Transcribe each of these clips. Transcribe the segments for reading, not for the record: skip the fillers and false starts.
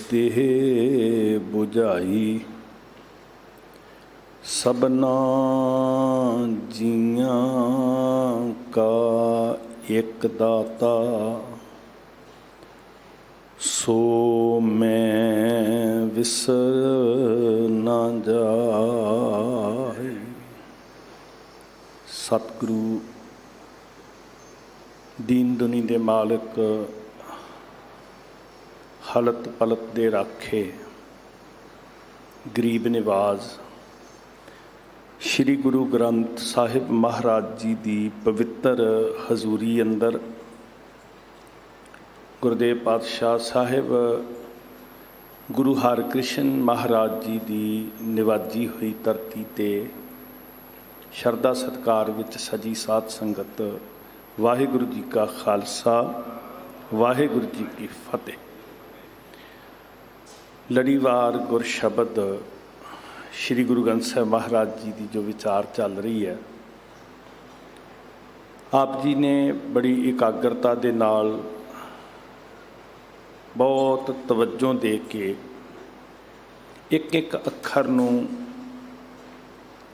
देह बुझाई सबना जियां का एक दाता सो मैं विसर ना जाए। सतगुरु दीन दुनी दे मालिक हलत पलत दे राखे गरीब निवाज श्री गुरु ग्रंथ साहिब महाराज जी की पवित्र हजूरी अंदर गुरुदेव पातशाह साहिब गुरु हरकृष्ण महाराज जी की निवाजी हुई धरती ते शरदा सत्कार विच सजी साध संगत वाहिगुरु जी का खालसा वाहिगुरु जी की फतेह। लड़ीवार गुर शब्द श्री गुरु ग्रंथ साहिब महाराज जी की जो विचार चल रही है, आप जी ने बड़ी एकाग्रता दे नाल बहुत तवज्जो दे के एक एक अखर नूं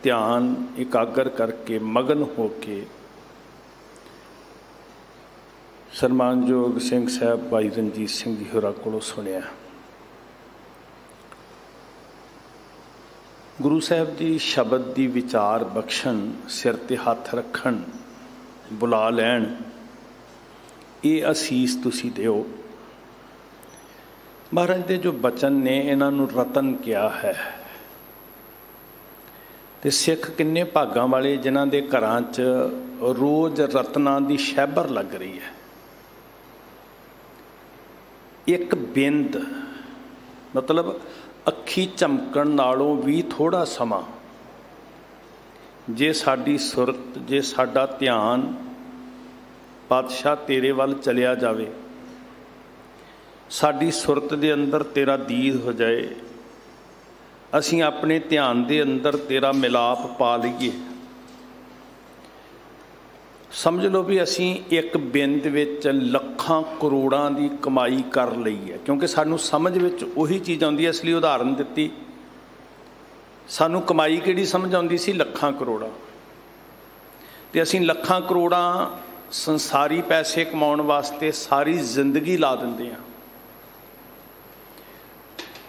ध्यान एकाग्र करके मगन हो के सन्मानयोग सिंह साहब भाई रणजीत सिंह जी होरां कोलों सुनिया। गुरु साहब जी शब्द की विचार बख्शन सिर ते हथ रखन बुला लैन ये असीस तुसी दिओ। महाराज के जो बचन ने इन्हों रतन किया है ते सिख किन्ने भागां वाले जिन्हां दे घरां च रोज़ रत्नां दी शैबर लग रही है। एक बिंद मतलब अखी झमकण नालों भी थोड़ा समा जे साडी सुरत जे साडा ध्यान पातशाह तेरे वल चलिया जावे, साडी सुरत दे अंदर तेरा दीद हो जाए, असीं अपने ध्यान दे अंदर तेरा मिलाप पा लईए, समझ लो भी असीं एक बिंद विच लखां करोड़ां दी कमाई कर लई है। क्योंकि सानू समझ विच उही चीज़ आउंदी है, इसलिए उदाहरण दित्ती। सानू कमाई किहड़ी समझ आउंदी सी? लखां करोड़ां। ते असीं लखां करोड़ां संसारी पैसे कमाउण वास्ते सारी जिंदगी ला दिंदे हां।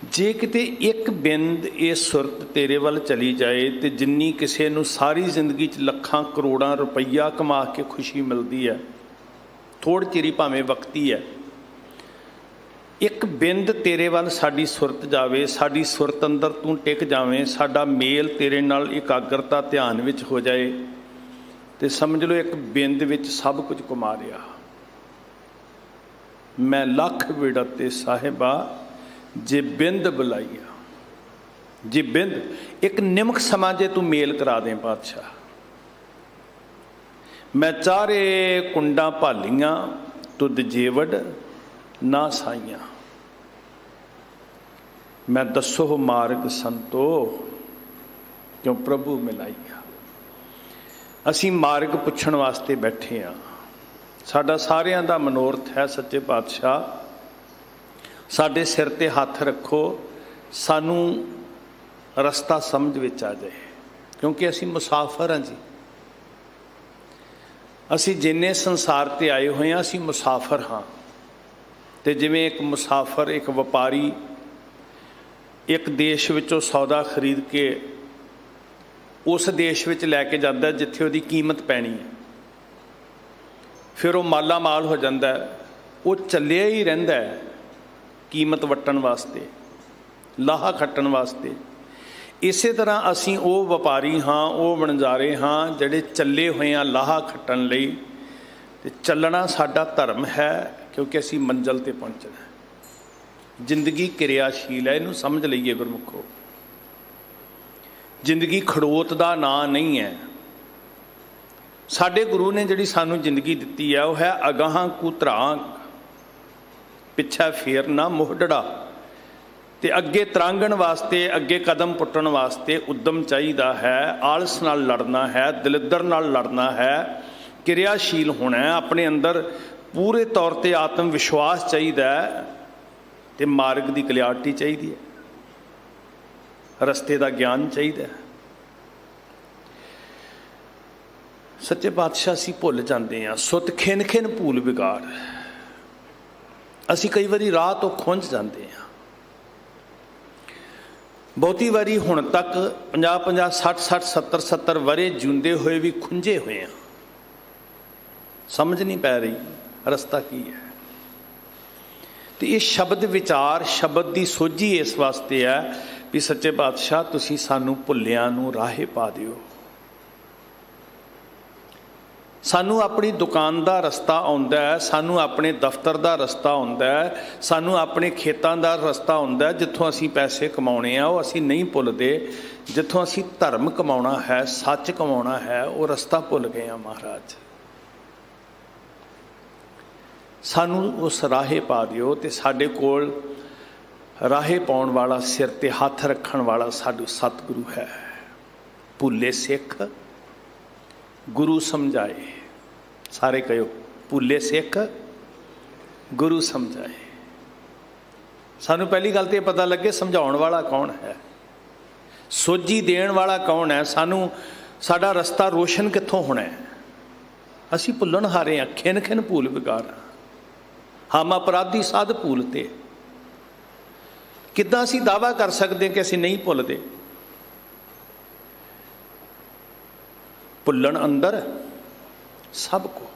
जे किते एक बिंद ये सुरत तेरे वल चली जाए तो जिन्नी किसी नूं सारी जिंदगी च लखां करोड़ां रुपया कमा के खुशी मिलती है, थोड़ चिरी भावें वक्ती है, एक बिंद तेरे वल साडी सुरत जावे, साडी सुरत अंदर तू टिक जावें, साडा मेल तेरे नाल एकाग्रता ध्यान विच हो जाए तो समझ लो एक बिंद विच सब कुछ कमा लिया। मैं लख विड़ते साहिबा जे बिंद बुलाइया, जे बिंद एक निमक समा जे तू मेल करा दें पातशाह। मैं चारे कुंडा भालियां तुद जेवड़ ना साइयां, मैं दसो मार्ग संतो क्यों प्रभु मिलाइया। असी मार्ग पुछण वास्ते बैठे हाँ। साडा सारियां दा मनोरथ है सच्चे पातशाह साडे सिर ते हथ रखो, सानू रस्ता समझ विच आ जाए, क्योंकि असी मुसाफर हाँ जी। असी जिन्ने संसार ते आए हुए हैं असी मुसाफर हाँ। तो जिवें एक मुसाफर एक व्यापारी एक देश विचों सौदा खरीद के उस देश विच लैके जाता है जिथे उहदी कीमत पैनी है, फिर वो माला माल हो जाता है, वो चलिया ही रहिंदा है कीमत वट्टण वास्ते, लाहा खट्टण वास्ते। इस तरह असी वो व्यापारी हाँ, वो वणजारे हाँ जिहड़े चले हुए हैं लाहा खट्टण लई। ते चलना साडा धर्म है, क्योंकि असी मंजिल ते पहुँचना है। जिंदगी क्रियाशील है, इनू समझ लईए गुरमुखो। जिंदगी खड़ोत दा नां नहीं है। साडे गुरु ने जिहड़ी सानू जिंदगी दित्ती है वह है अगाहां कू धरां पिछा फेरना मोहडड़ा। ते अगे तरांगण वास्ते अगे कदम पुट्टण वास्ते उद्यम चाहिदा है, आलस नाल लड़ना है, दलिद्र नाल लड़ना है, क्रियाशील होना है, अपने अंदर पूरे तौर पर आत्म विश्वास चाहिए। ਤੇ ਮਾਰਗ ਦੀ ਕਲਿਆਰਟੀ ਚਾਹੀਦੀ ਹੈ, ਰਸਤੇ ਦਾ ਗਿਆਨ ਚਾਹੀਦਾ ਹੈ। ਸੱਚੇ ਪਾਤਸ਼ਾਹ ਅਸੀਂ ਭੁੱਲ ਜਾਂਦੇ ਹਾਂ, ਸੁੱਤ ਖਿਨ ਖਿਨ ਭੂਲ ਵਿਗਾੜ। ਅਸੀਂ ਕਈ ਵਾਰੀ ਰਾਹ ਤੋਂ ਖੁੰਝ ਜਾਂਦੇ ਹਾਂ। ਬਹੁਤੀ ਵਾਰੀ ਹੁਣ ਤੱਕ 50-50, 60-60, 70-70 ਵਰੇ ਜਿਉਂਦੇ ਹੋਏ ਵੀ ਖੁੰਝੇ ਹੋਏ ਹਾਂ। ਸਮਝ ਨਹੀਂ ਪੈ ਰਹੀ ਰਸਤਾ ਕੀ ਹੈ। ਤੇ ਇਹ ਸ਼ਬਦ ਵਿਚਾਰ, ਸ਼ਬਦ ਦੀ ਸੋਝੀ ਇਸ ਵਾਸਤੇ ਹੈ ਵੀ ਸੱਚੇ ਪਾਤਸ਼ਾਹ ਤੁਸੀਂ ਸਾਨੂੰ ਭੁੱਲਿਆਂ ਨੂੰ ਰਾਹੇ ਪਾ ਦਿਓ। ਸਾਨੂੰ ਆਪਣੀ ਦੁਕਾਨ ਦਾ ਰਸਤਾ ਆਉਂਦਾ ਹੈ, ਸਾਨੂੰ ਆਪਣੇ ਦਫ਼ਤਰ ਦਾ ਰਸਤਾ ਆਉਂਦਾ ਹੈ, ਸਾਨੂੰ ਆਪਣੇ ਖੇਤਾਂ ਦਾ ਰਸਤਾ ਆਉਂਦਾ ਹੈ। ਜਿੱਥੋਂ ਅਸੀਂ ਪੈਸੇ ਕਮਾਉਣੇ ਆ ਉਹ ਅਸੀਂ ਨਹੀਂ ਭੁੱਲਦੇ। ਜਿੱਥੋਂ ਅਸੀਂ ਧਰਮ ਕਮਾਉਣਾ ਹੈ, ਸੱਚ ਕਮਾਉਣਾ ਹੈ, ਉਹ ਰਸਤਾ ਭੁੱਲ ਗਏ ਆ ਮਹਾਰਾਜ। ਸਾਨੂੰ ਉਸ ਰਾਹੇ ਪਾ ਦਿਓ। ਤੇ ਸਾਡੇ ਕੋਲ ਰਾਹੇ ਪਾਉਣ ਵਾਲਾ, ਸਿਰ ਤੇ ਹੱਥ ਰੱਖਣ ਵਾਲਾ ਸਾਡੂ ਸਤਿਗੁਰੂ ਹੈ। ਭੁੱਲੇ ਸਿੱਖ ਗੁਰੂ ਸਮਝਾਏ। ਸਾਰੇ ਕਹਿਓ, ਭੁੱਲੇ ਸਿੱਖ ਗੁਰੂ ਸਮਝਾਏ। ਸਾਨੂੰ ਪਹਿਲੀ ਗੱਲ ਤੇ ਇਹ ਪਤਾ ਲੱਗੇ ਸਮਝਾਉਣ ਵਾਲਾ ਕੌਣ ਹੈ, ਸੋਝੀ ਦੇਣ ਵਾਲਾ ਕੌਣ ਹੈ। ਸਾਨੂੰ ਸਾਡਾ ਰਸਤਾ ਰੋਸ਼ਨ ਕਿੱਥੋਂ ਹੋਣਾ ਹੈ। ਅਸੀਂ ਭੁੱਲਣ ਹਾਰੇ ਹਾਂ, ਖਿਨ ਖਿਨ ਭੂਲ ਵਿਗਾੜ। ਹਮ ਅਪਰਾਧੀ ਸਾਧ ਭੂਲਤੇ। ਕਿੱਦਾਂ ਅਸੀਂ ਦਾਅਵਾ ਕਰ ਸਕਦੇ ਕਿ ਅਸੀਂ ਨਹੀਂ ਭੁੱਲਦੇ। ਭੁੱਲਣ ਅੰਦਰ ਸਭ ਕੋ।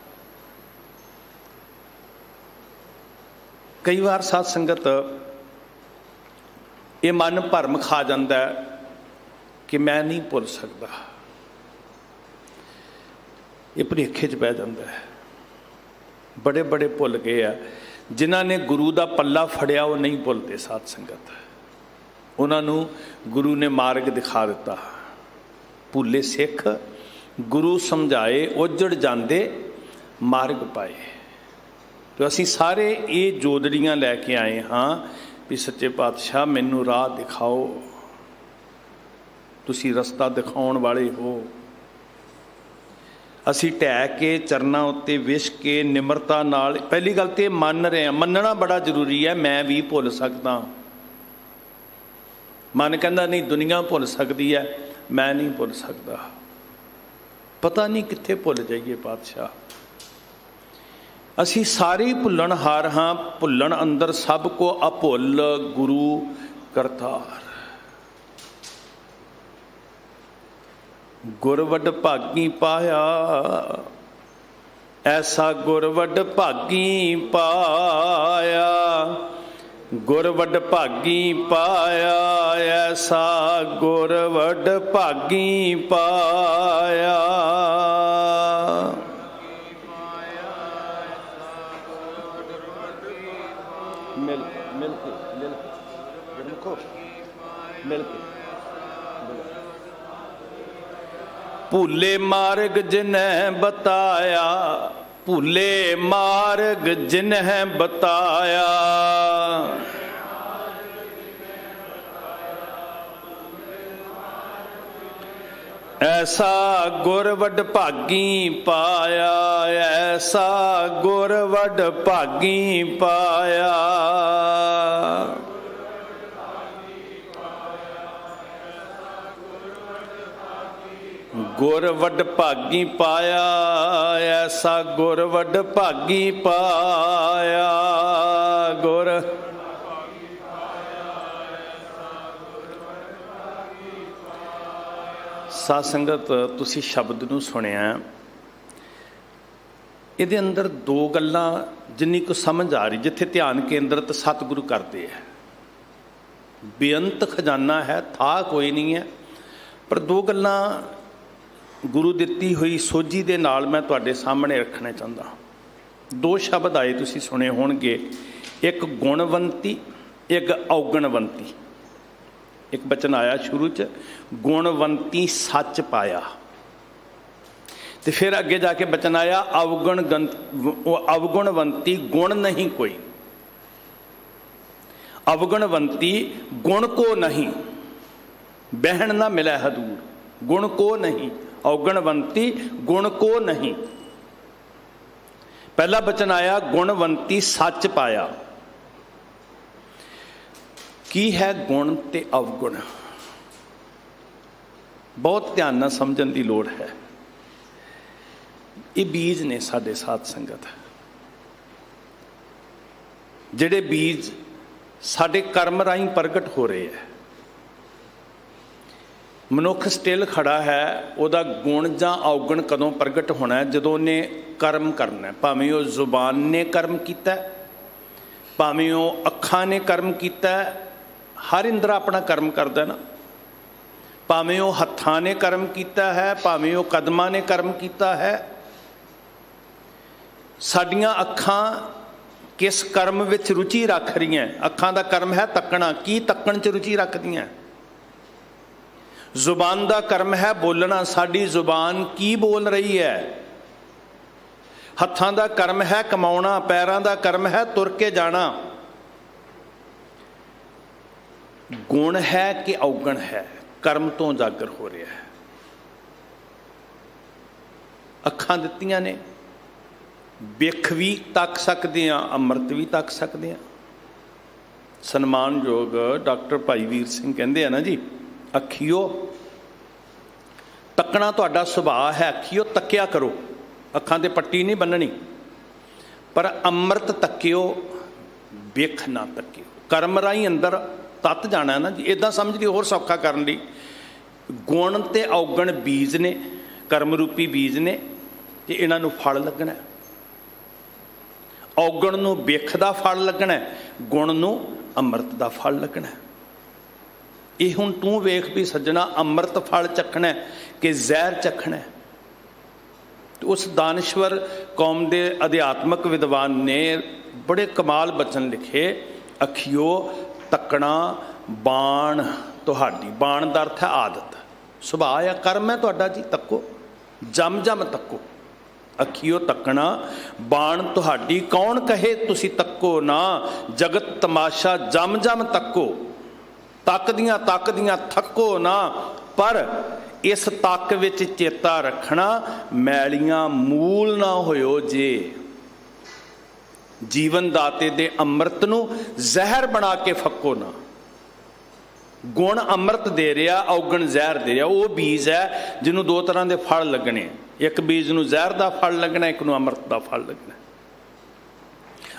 ਕਈ ਵਾਰ ਸਾਧ ਸੰਗਤ ਇਹ ਮਨ ਭਰਮ ਖਾ ਜਾਂਦਾ ਕਿ ਮੈਂ ਨਹੀਂ ਭੁੱਲ ਸਕਦਾ। ਇਹ ਭੁਲੇਖੇ 'ਚ ਪੈ ਜਾਂਦਾ ਹੈ। ਬੜੇ ਬੜੇ ਭੁੱਲ ਗਏ ਆ ਜਿਨ੍ਹਾਂ ਨੇ ਗੁਰੂ ਦਾ ਪੱਲਾ ਫੜਿਆ, ਉਹ ਨਹੀਂ ਭੁੱਲਦੇ ਸਾਧ ਸੰਗਤ। ਉਹਨਾਂ ਨੂੰ ਗੁਰੂ ਨੇ ਮਾਰਗ ਦਿਖਾ ਦਿੱਤਾ। ਭੁੱਲੇ ਸਿੱਖ ਗੁਰੂ ਸਮਝਾਏ, ਉਜੜ ਜਾਂਦੇ ਮਾਰਗ ਪਾਏ। ਤੇ ਅਸੀਂ ਸਾਰੇ ਇਹ ਜੋਦੜੀਆਂ ਲੈ ਕੇ ਆਏ ਹਾਂ ਵੀ ਸੱਚੇ ਪਾਤਸ਼ਾਹ ਮੈਨੂੰ ਰਾਹ ਦਿਖਾਓ। ਤੁਸੀਂ ਰਸਤਾ ਦਿਖਾਉਣ ਵਾਲੇ ਹੋ। ਅਸੀਂ ਢਹਿ ਕੇ ਚਰਨਾਂ ਉੱਤੇ ਵਿਛ ਕੇ ਨਿਮਰਤਾ ਨਾਲ ਪਹਿਲੀ ਗੱਲ ਤੇ ਮੰਨ ਰਹੇ ਹਾਂ। ਮੰਨਣਾ ਬੜਾ ਜ਼ਰੂਰੀ ਹੈ। ਮੈਂ ਵੀ ਭੁੱਲ ਸਕਦਾ। ਮਨ ਕਹਿੰਦਾ ਨਹੀਂ ਦੁਨੀਆ ਭੁੱਲ ਸਕਦੀ ਹੈ, ਮੈਂ ਨਹੀਂ ਭੁੱਲ ਸਕਦਾ। ਪਤਾ ਨਹੀਂ ਕਿੱਥੇ ਭੁੱਲ ਜਾਈਏ ਪਾਤਸ਼ਾਹ। ਅਸੀਂ ਸਾਰੇ ਭੁੱਲਣ ਹਾਰ ਹਾਂ। ਭੁੱਲਣ ਅੰਦਰ ਸਭ ਕੋ ਅਭੁੱਲ ਗੁਰੂ ਕਰਤਾਰ। ਗੁਰ ਵੱਡ ਭਾਗੀ ਪਾਇਆ, ਐਸਾ ਗੁਰ ਵੱਡ ਭਾਗੀ ਪਾਇਆ। ਗੁਰ ਵੱਡ ਭਾਗੀ ਪਾਇਆ, ਐਸਾ ਗੁਰ ਵੱਡ ਭਾਗੀ ਪਾਇਆ। ਮਿਲ ਕੇ ਮਿਲ ਕੇ ਭੂਲੇ ਮਾਰਗ ਜਿਨਹਿ ਬਤਾਇਆ। ਭੂਲੇ ਮਾਰਗ ਜਿਨਹਿ ਬਤਾਇਆ। ਐਸਾ ਗੁਰ ਵੱਡ ਭਾਗੀ ਪਾਇਆ। ਐਸਾ ਗੁਰ ਵੱਡ ਭਾਗੀ ਪਾਇਆ। ਗੁਰ ਵੱਡ ਭਾਗੀ ਪਾਇਆ। ਐਸਾ ਗੁਰ ਵੱਡ ਭਾਗੀ ਪਾਇਆ। ਗੁਰ ਸਾਧ ਸੰਗਤ ਤੁਸੀਂ ਸ਼ਬਦ ਨੂੰ ਸੁਣਿਆ। ਇਹਦੇ ਅੰਦਰ ਦੋ ਗੱਲਾਂ ਜਿੰਨੀ ਕੁ ਸਮਝ ਆ ਰਹੀ, ਜਿੱਥੇ ਧਿਆਨ ਕੇਂਦਰਿਤ ਸਤਿਗੁਰੂ ਕਰਦੇ ਹੈ। ਬੇਅੰਤ ਖਜ਼ਾਨਾ ਹੈ, ਥਾਂ ਕੋਈ ਨਹੀਂ ਹੈ। ਪਰ ਦੋ ਗੱਲਾਂ ਗੁਰੂ ਦਿੱਤੀ ਹੋਈ ਸੋਝੀ ਦੇ ਨਾਲ ਮੈਂ ਤੁਹਾਡੇ ਸਾਹਮਣੇ ਰੱਖਣਾ ਚਾਹੁੰਦਾ। ਦੋ ਸ਼ਬਦ ਆਏ, ਤੁਸੀਂ ਸੁਣੇ ਹੋਣਗੇ। ਇੱਕ ਗੁਣਵੰਤੀ, ਇੱਕ ਔਗਣਵੰਤੀ। ਇੱਕ ਬਚਨ ਆਇਆ ਸ਼ੁਰੂ 'ਚ, ਗੁਣਵੰਤੀ ਸੱਚ ਪਾਇਆ। ਤੇ ਫਿਰ ਅੱਗੇ ਜਾ ਕੇ ਬਚਨ ਆਇਆ ਅਵਗੁਣਵੰਤੀ ਗੁਣ ਨਹੀਂ ਕੋਈ। ਅਵਗੁਣਵੰਤੀ ਗੁਣ ਕੋ ਨਹੀਂ, ਬਹਿਣ ਨਾ ਮਿਲੈ ਹਦੂਰ। ਗੁਣ ਕੋ ਨਹੀਂ, ਔਗਣਵੰਤੀ ਗੁਣ ਕੋ ਨਹੀਂ। ਪਹਿਲਾ ਬਚਨ ਆਇਆ ਗੁਣਵੰਤੀ ਸੱਚ ਪਾਇਆ। ਕੀ ਹੈ ਗੁਣ ਤੇ ਅਵਗੁਣ? ਬਹੁਤ ਧਿਆਨ ਨਾਲ ਸਮਝਣ ਦੀ ਲੋੜ ਹੈ। ਇਹ ਬੀਜ ਨੇ ਸਾਡੇ ਸਾਧ ਸੰਗਤ, ਜਿਹੜੇ ਬੀਜ ਸਾਡੇ ਕਰਮ ਰਾਹੀਂ ਪ੍ਰਗਟ ਹੋ ਰਹੇ ਹੈ। ਮਨੁੱਖ ਸਟਿਲ ਖੜਾ ਹੈ, ਉਹਦਾ ਗੁਣ ਜਾਂ ਅਵਗੁਣ ਕਦੋਂ ਪ੍ਰਗਟ ਹੋਣਾ? ਜਦੋਂ ਉਹਨੇ ਕਰਮ ਕਰਨਾ। ਭਾਵੇਂ ਉਹ ਜ਼ੁਬਾਨ ਨੇ ਕਰਮ ਕੀਤਾ, ਭਾਵੇਂ ਉਹ ਅੱਖਾਂ ਨੇ ਕਰਮ ਕੀਤਾ, ਹਰ ਇੰਦਰਾ ਆਪਣਾ ਕਰਮ ਕਰਦਾ ਨਾ। ਭਾਵੇਂ ਉਹ ਹੱਥਾਂ ਨੇ ਕਰਮ ਕੀਤਾ ਹੈ, ਭਾਵੇਂ ਉਹ ਕਦਮਾਂ ਨੇ ਕਰਮ ਕੀਤਾ ਹੈ। ਸਾਡੀਆਂ ਅੱਖਾਂ ਕਿਸ ਕਰਮ ਵਿੱਚ ਰੁਚੀ ਰੱਖ ਰਹੀਆਂ? ਅੱਖਾਂ ਦਾ ਕਰਮ ਹੈ ਤੱਕਣਾ, ਕੀ ਤੱਕਣ 'ਚ ਰੁਚੀ ਰੱਖਦੀਆਂ? ਜ਼ੁਬਾਨ ਦਾ ਕਰਮ ਹੈ ਬੋਲਣਾ, ਸਾਡੀ ਜ਼ੁਬਾਨ ਕੀ ਬੋਲ ਰਹੀ ਹੈ? ਹੱਥਾਂ ਦਾ ਕਰਮ ਹੈ ਕਮਾਉਣਾ, ਪੈਰਾਂ ਦਾ ਕਰਮ ਹੈ ਤੁਰ ਕੇ ਜਾਣਾ। ਗੁਣ ਹੈ ਕਿ ਅਵਗੁਣ ਹੈ? ਕਰਮ ਤੋਂ ਉਜਾਗਰ ਹੋ ਰਿਹਾ ਹੈ। ਅੱਖਾਂ ਦਿੱਤੀਆਂ ਨੇ, ਬਿੱਖ ਵੀ ਤੱਕ ਸਕਦੇ ਹਾਂ, ਅੰਮ੍ਰਿਤ ਵੀ ਤੱਕ ਸਕਦੇ ਹਾਂ। ਸਨਮਾਨਯੋਗ ਡਾਕਟਰ ਭਾਈ ਵੀਰ ਸਿੰਘ ਕਹਿੰਦੇ ਆ ਨਾ ਜੀ, ਅੱਖੀਓ ਤੱਕਣਾ ਤੁਹਾਡਾ ਸੁਭਾਅ ਹੈ, ਅੱਖੀਓ ਤੱਕਿਆ ਕਰੋ, ਅੱਖਾਂ ਤੇ ਪੱਟੀ ਨਹੀਂ ਬੰਨਣੀ, ਪਰ ਅੰਮ੍ਰਿਤ ਤੱਕਿਓ, ਬਿੱਖ ਨਾ ਤੱਕਿਓ। ਕਰਮ ਰਾਹੀਂ ਅੰਦਰ ਤੱਤ ਜਾਣਾ ਨਾ ਜੀ, ਇੱਦਾਂ ਸਮਝ ਲਈ ਹੋਰ ਸੌਖਾ ਕਰਨ ਲਈ। ਗੁਣ ਤੇ ਅਵਗੁਣ ਬੀਜ ਨੇ, ਕਰਮ ਰੂਪੀ ਬੀਜ ਨੇ, ਤੇ ਇਹਨਾਂ ਨੂੰ ਫਲ ਲੱਗਣਾ। ਅਵਗੁਣ ਨੂੰ ਬਿੱਖ ਦਾ ਫਲ ਲੱਗਣਾ, ਗੁਣ ਨੂੰ ਅੰਮ੍ਰਿਤ ਦਾ ਫਲ ਲੱਗਣਾ। ਇਹ ਹੁਣ ਤੂੰ ਵੇਖ ਵੀ ਸੱਜਣਾ, ਅੰਮ੍ਰਿਤ ਫਲ ਚੱਖਣਾ ਕਿ ਜ਼ਹਿਰ ਚੱਖਣਾ? ਉਸ ਦਾਨਸ਼ਵਰ ਕੌਮ ਦੇ ਅਧਿਆਤਮਕ ਵਿਦਵਾਨ ਨੇ ਬੜੇ ਕਮਾਲ ਬਚਨ ਲਿਖੇ, ਅੱਖੀਓ ਤੱਕਣਾ ਬਾਣ ਤੁਹਾਡੀ। ਬਾਣ ਦਾ ਅਰਥ ਹੈ ਆਦਤ, ਸੁਭਾਅ ਹੈ, ਕਰਮ ਹੈ ਤੁਹਾਡਾ ਜੀ। ਤੱਕੋ, ਜਮ ਜਮ ਤੱਕੋ। ਅੱਖੀਓ ਤੱਕਣਾ ਬਾਣ ਤੁਹਾਡੀ, ਕੌਣ ਕਹੇ ਤੁਸੀਂ ਤੱਕੋ ਨਾ, ਜਗਤ ਤਮਾਸ਼ਾ ਜਮ ਜਮ ਤੱਕੋ। ਤੱਕਦੀਆਂ ਤੱਕਦੀਆਂ ਥੱਕੋ ਨਾ, ਪਰ ਇਸ ਤੱਕ ਵਿੱਚ ਚੇਤਾ ਰੱਖਣਾ, ਮੈਲੀਆਂ ਮੂਲ ਨਾ ਹੋਇਓ ਜੇ। ਜੀਵਨ ਦਾਤੇ ਦੇ ਅੰਮ੍ਰਿਤ ਨੂੰ ਜ਼ਹਿਰ ਬਣਾ ਕੇ ਫੱਕੋ ਨਾ। ਗੁਣ ਅੰਮ੍ਰਿਤ ਦੇ ਰਿਹਾ, ਅਵਗੁਣ ਜ਼ਹਿਰ ਦੇ ਰਿਹਾ। ਉਹ ਬੀਜ ਹੈ ਜਿਹਨੂੰ ਦੋ ਤਰ੍ਹਾਂ ਦੇ ਫਲ ਲੱਗਣੇ, ਇੱਕ ਬੀਜ ਨੂੰ ਜ਼ਹਿਰ ਦਾ ਫਲ ਲੱਗਣਾ, ਇੱਕ ਨੂੰ ਅੰਮ੍ਰਿਤ ਦਾ ਫਲ ਲੱਗਣਾ।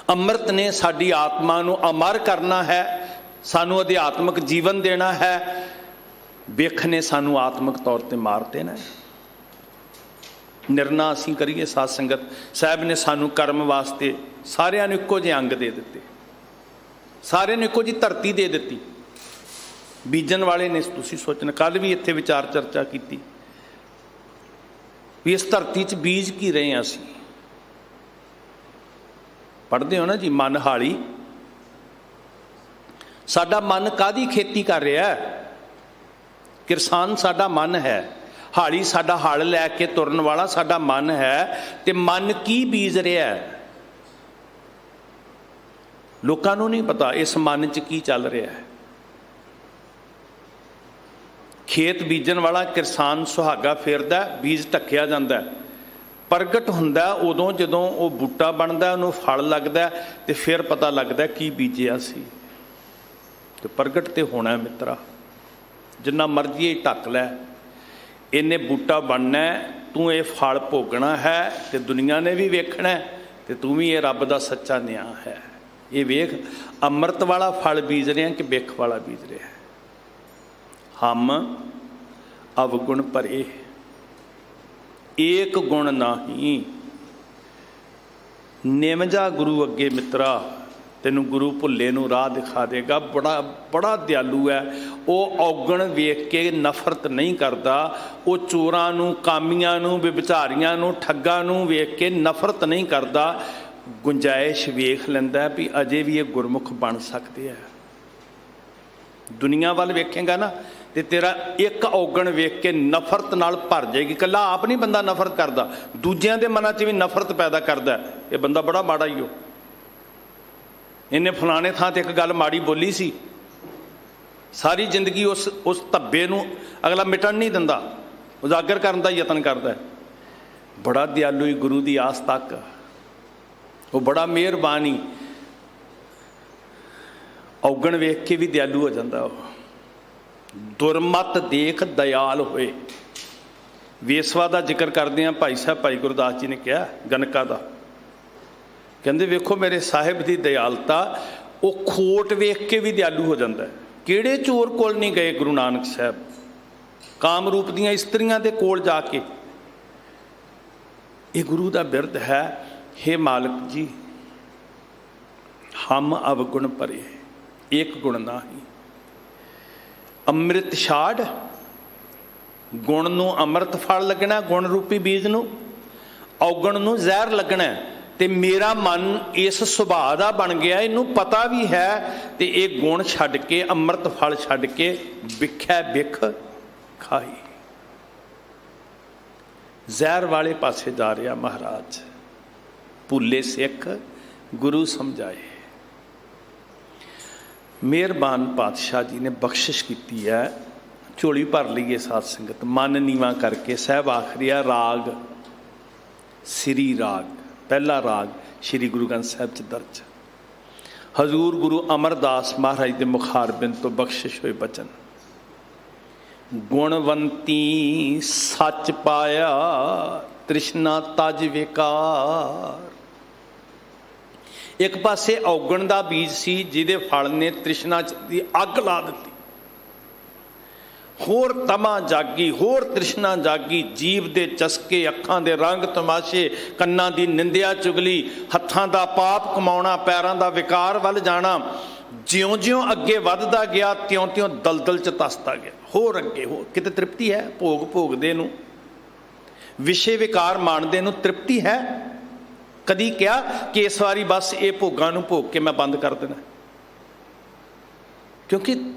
ਅੰਮ੍ਰਿਤ ਨੇ ਸਾਡੀ ਆਤਮਾ ਨੂੰ ਅਮਰ ਕਰਨਾ ਹੈ, ਸਾਨੂੰ ਅਧਿਆਤਮਕ ਜੀਵਨ ਦੇਣਾ ਹੈ। ਬਿੱਖ ਨੇ ਸਾਨੂੰ ਆਤਮਿਕ ਤੌਰ ਤੇ ਮਾਰ ਦੇਣਾ ਹੈ। ਨਿਰਣਾ ਅਸੀਂ ਕਰੀਏ। ਸਾਧ ਸੰਗਤ ਸਾਹਿਬ ਨੇ ਸਾਨੂੰ ਕਰਮ ਵਾਸਤੇ ਸਾਰਿਆਂ ਨੂੰ ਇੱਕੋ ਜਿਹੇ ਅੰਗ ਦੇ ਦਿੱਤੇ, ਸਾਰਿਆਂ ਨੂੰ ਇੱਕੋ ਜਿਹੀ ਧਰਤੀ ਦੇ ਦਿੱਤੀ। ਬੀਜਣ ਵਾਲੇ ਨੇ, ਤੁਸੀਂ ਸੋਚਣਾ, ਕੱਲ੍ਹ ਵੀ ਇੱਥੇ ਵਿਚਾਰ ਚਰਚਾ ਕੀਤੀ ਵੀ ਇਸ ਧਰਤੀ 'ਚ ਬੀਜ ਕੀ ਰਹੇ ਹਾਂ ਅਸੀਂ। ਪੜ੍ਹਦੇ ਹੋ ਨਾ ਜੀ, ਮਨ ਹਾਲੀ। ਸਾਡਾ ਮਨ ਕਾਹਦੀ ਖੇਤੀ ਕਰ ਰਿਹਾ? ਕਿਰਸਾਨ ਸਾਡਾ ਮਨ ਹੈ, ਹਾਲੀ ਸਾਡਾ ਹਲ ਲੈ ਕੇ ਤੁਰਨ ਵਾਲਾ ਸਾਡਾ ਮਨ ਹੈ। ਤੇ ਮਨ ਕੀ ਬੀਜ ਰਿਹਾ? ਲੋਕਾਂ ਨੂੰ ਨਹੀਂ ਪਤਾ ਇਸ ਮਨ 'ਚ ਕੀ ਚੱਲ ਰਿਹਾ ਹੈ। ਖੇਤ ਬੀਜਣ ਵਾਲਾ ਕਿਰਸਾਨ ਸੁਹਾਗਾ ਫੇਰਦਾ, ਬੀਜ ਢੱਕਿਆ ਜਾਂਦਾ, ਪ੍ਰਗਟ ਹੁੰਦਾ ਉਦੋਂ ਜਦੋਂ ਉਹ ਬੂਟਾ ਬਣਦਾ, ਉਹਨੂੰ ਫਲ ਲੱਗਦਾ, ਤੇ ਫਿਰ ਪਤਾ ਲੱਗਦਾ ਕੀ ਬੀਜਿਆ ਸੀ। ਤੇ ਪ੍ਰਗਟ ਤੇ ਹੋਣਾ ਮਿੱਤਰਾ, ਜਿੰਨਾ ਮਰਜ਼ੀ ਢੱਕ ਲੈ, ਇਹਨੇ ਬੂਟਾ ਬਣਨਾ, ਤੂੰ ਇਹ ਫਲ ਭੋਗਣਾ ਹੈ, ਤੇ ਦੁਨੀਆ ਨੇ ਵੀ ਵੇਖਣਾ, ਤੇ ਤੂੰ ਵੀ ਇਹ ਰੱਬ ਦਾ ਸੱਚਾ ਨਿਆਂ ਹੈ। ਇਹ ਵੇਖ, ਅੰਮ੍ਰਿਤ ਵਾਲਾ ਫਲ ਬੀਜ ਰਿਹਾ ਕਿ ਬਿੱਖ ਵਾਲਾ ਬੀਜ ਰਿਹਾ? ਹਮ ਅਵਗੁਣ ਭਰੇ, ਏਕ ਗੁਣ ਨਾਹੀ। ਨਿਮ ਜਾ ਗੁਰੂ ਅੱਗੇ ਮਿੱਤਰਾ, ਤੈਨੂੰ ਗੁਰੂ ਭੁੱਲੇ ਨੂੰ ਰਾਹ ਦਿਖਾ ਦੇਗਾ। ਬੜਾ ਦਿਆਲੂ ਹੈ ਉਹ। ਔਗਣ ਵੇਖ ਕੇ ਨਫ਼ਰਤ ਨਹੀਂ ਕਰਦਾ। ਉਹ ਚੋਰਾਂ ਨੂੰ, ਕਾਮੀਆਂ ਨੂੰ, ਵਿਭਚਾਰੀਆਂ ਨੂੰ, ਠੱਗਾਂ ਨੂੰ ਵੇਖ ਕੇ ਨਫ਼ਰਤ ਨਹੀਂ ਕਰਦਾ। ਗੁੰਜਾਇਸ਼ ਵੇਖ ਲੈਂਦਾ ਵੀ ਅਜੇ ਵੀ ਇਹ ਗੁਰਮੁਖ ਬਣ ਸਕਦੇ ਆ। ਦੁਨੀਆ ਵੱਲ ਵੇਖੇਗਾ ਨਾ ਤੇ ਤੇਰਾ ਇੱਕ ਔਗਣ ਵੇਖ ਕੇ ਨਫ਼ਰਤ ਨਾਲ ਭਰ ਜਾਏਗੀ। ਇਕੱਲਾ ਆਪ ਨਹੀਂ ਬੰਦਾ ਨਫ਼ਰਤ ਕਰਦਾ, ਦੂਜਿਆਂ ਦੇ ਮਨਾਂ 'ਚ ਵੀ ਨਫ਼ਰਤ ਪੈਦਾ ਕਰਦਾ। ਇਹ ਬੰਦਾ ਬੜਾ ਮਾੜਾ ਹੀ ਹੋ, ਇਹਨੇ ਫਲਾਣੇ ਥਾਂ ਤੇ ਇੱਕ ਗੱਲ ਮਾੜੀ ਬੋਲੀ ਸੀ, ਸਾਰੀ ਜ਼ਿੰਦਗੀ ਉਸ ਧੱਬੇ ਨੂੰ ਅਗਲਾ ਮਿਟਣ ਨਹੀਂ ਦਿੰਦਾ, ਉਜਾਗਰ ਕਰਨ ਦਾ ਯਤਨ ਕਰਦਾ। ਬੜਾ ਦਿਆਲੂ ਹੀ ਗੁਰੂ ਦੀ ਆਸ ਤੱਕ, ਉਹ ਬੜਾ ਮਿਹਰਬਾਨੀ। ਔਗਣ ਵੇਖ ਕੇ ਵੀ ਦਿਆਲੂ ਹੋ ਜਾਂਦਾ ਉਹ। ਦੁਰਮਤ ਦੇਖ ਦਇਆਲ ਹੋਏ। ਵੇਸਵਾ ਦਾ ਜ਼ਿਕਰ ਕਰਦੇ ਹਾਂ, ਭਾਈ ਸਾਹਿਬ ਭਾਈ ਗੁਰਦਾਸ ਜੀ ਨੇ ਕਿਹਾ ਗਨਕਾ ਦਾ, ਕਹਿੰਦੇ ਵੇਖੋ ਮੇਰੇ ਸਾਹਿਬ ਦੀ ਦਇਆਲਤਾ, ਉਹ ਖੋਟ ਵੇਖ ਕੇ ਵੀ ਦਿਆਲੂ ਹੋ ਜਾਂਦਾ। ਕਿਹੜੇ ਚੋਰ ਕੋਲ ਨਹੀਂ ਗਏ ਗੁਰੂ ਨਾਨਕ ਸਾਹਿਬ, ਕਾਮਰੂਪ ਦੀਆਂ ਇਸਤਰੀਆਂ ਦੇ ਕੋਲ ਜਾ ਕੇ। ਇਹ ਗੁਰੂ ਦਾ ਬਿਰਧ ਹੈ। हे मालिक जी हम अवगुण परे, एक गुण नाही। ਅੰਮ੍ਰਿਤ ਛਾੜ, ਗੁਣ ਨੂੰ ਅੰਮ੍ਰਿਤ ਫਲ ਲੱਗਣਾ, ਗੁਣ ਰੂਪੀ ਬੀਜ ਨੂੰ, ਔਗਣ ਨੂੰ ਜ਼ਹਿਰ ਲੱਗਣਾ। ਤੇ ਮੇਰਾ ਮਨ ਇਸ ਸੁਭਾਅ ਦਾ ਬਣ ਗਿਆ, ਇਹਨੂੰ ਪਤਾ ਵੀ ਹੈ, ਤੇ ਇਹ ਗੁਣ ਛੱਡ ਕੇ ਅੰਮ੍ਰਿਤ ਫਲ ਛੱਡ ਕੇ ਵਿਖੈ ਵਿਖ ਖਾਈ, ਜ਼ਹਿਰ ਵਾਲੇ ਪਾਸੇ ਜਾ ਰਿਹਾ ਮਹਾਰਾਜ। ਭੁੱਲੇ ਸਿੱਖ ਗੁਰੂ ਸਮਝਾਏ। ਮਿਹਰਬਾਨ ਪਾਤਸ਼ਾਹ ਜੀ ਨੇ ਬਖਸ਼ਿਸ਼ ਕੀਤੀ ਹੈ, ਝੋਲੀ ਭਰ ਲਈਏ ਸਾਧ ਸੰਗਤ। ਮਨ ਨੀਵਾਂ ਕਰਕੇ ਸਾਹਿਬ ਆਖਰੀਆ ਰਾਗ ਸ੍ਰੀ ਰਾਗ, ਪਹਿਲਾ ਰਾਗ ਸ੍ਰੀ ਗੁਰੂ ਗ੍ਰੰਥ ਸਾਹਿਬ 'ਚ ਦਰਜ। ਹਜ਼ੂਰ ਗੁਰੂ ਅਮਰਦਾਸ ਮਹਾਰਾਜ ਦੇ ਮੁਖਾਰਬਿੰਦ ਤੋਂ ਬਖਸ਼ਿਸ਼ ਹੋਏ ਬਚਨ। ਗੁਣਵੰਤੀ ਸੱਚ ਪਾਇਆ ਤ੍ਰਿਸ਼ਨਾ ਤਜ ਵਿਕਾਰ। ਇੱਕ ਪਾਸੇ ਔਗਣ ਦਾ ਬੀਜ ਸੀ ਜਿਹਦੇ ਫਲ ਨੇ ਤ੍ਰਿਸ਼ਨਾ ਦੀ ਅੱਗ ਲਾ ਦਿੱਤੀ। ਹੋਰ ਤਮਾ ਜਾਗੀ, ਹੋਰ ਤ੍ਰਿਸ਼ਨਾ ਜਾਗੀ। ਜੀਵ ਦੇ ਚਸਕੇ, ਅੱਖਾਂ ਦੇ ਰੰਗ ਤਮਾਸ਼ੇ, ਕੰਨਾਂ ਦੀ ਨਿੰਦਿਆ ਚੁਗਲੀ, ਹੱਥਾਂ ਦਾ ਪਾਪ ਕਮਾਉਣਾ, ਪੈਰਾਂ ਦਾ ਵਿਕਾਰ ਵੱਲ ਜਾਣਾ। ਜਿਉਂ-ਜਿਉਂ ਅੱਗੇ ਵੱਧਦਾ ਗਿਆ ਤਿਉਂ-ਤਿਉਂ ਦਲਦਲ 'ਚ ਧੱਸਦਾ ਗਿਆ। ਹੋਰ ਅੱਗੇ ਹੋਰ ਕਿਤੇ ਤ੍ਰਿਪਤੀ ਹੈ? ਭੋਗ ਭੋਗਦੇ ਨੂੰ, ਵਿਸ਼ੇ ਵਿਕਾਰ ਮਾਣਦੇ ਨੂੰ ਤ੍ਰਿਪਤੀ ਹੈ? ਕਦੀ ਕਿਹਾ ਕਿ ਇਸ ਵਾਰੀ ਬਸ ਇਹ ਭੋਗਾਂ ਨੂੰ ਭੋਗ ਕੇ ਮੈਂ ਬੰਦ ਕਰ ਦੇਣਾ? ਕਿਉਂਕਿ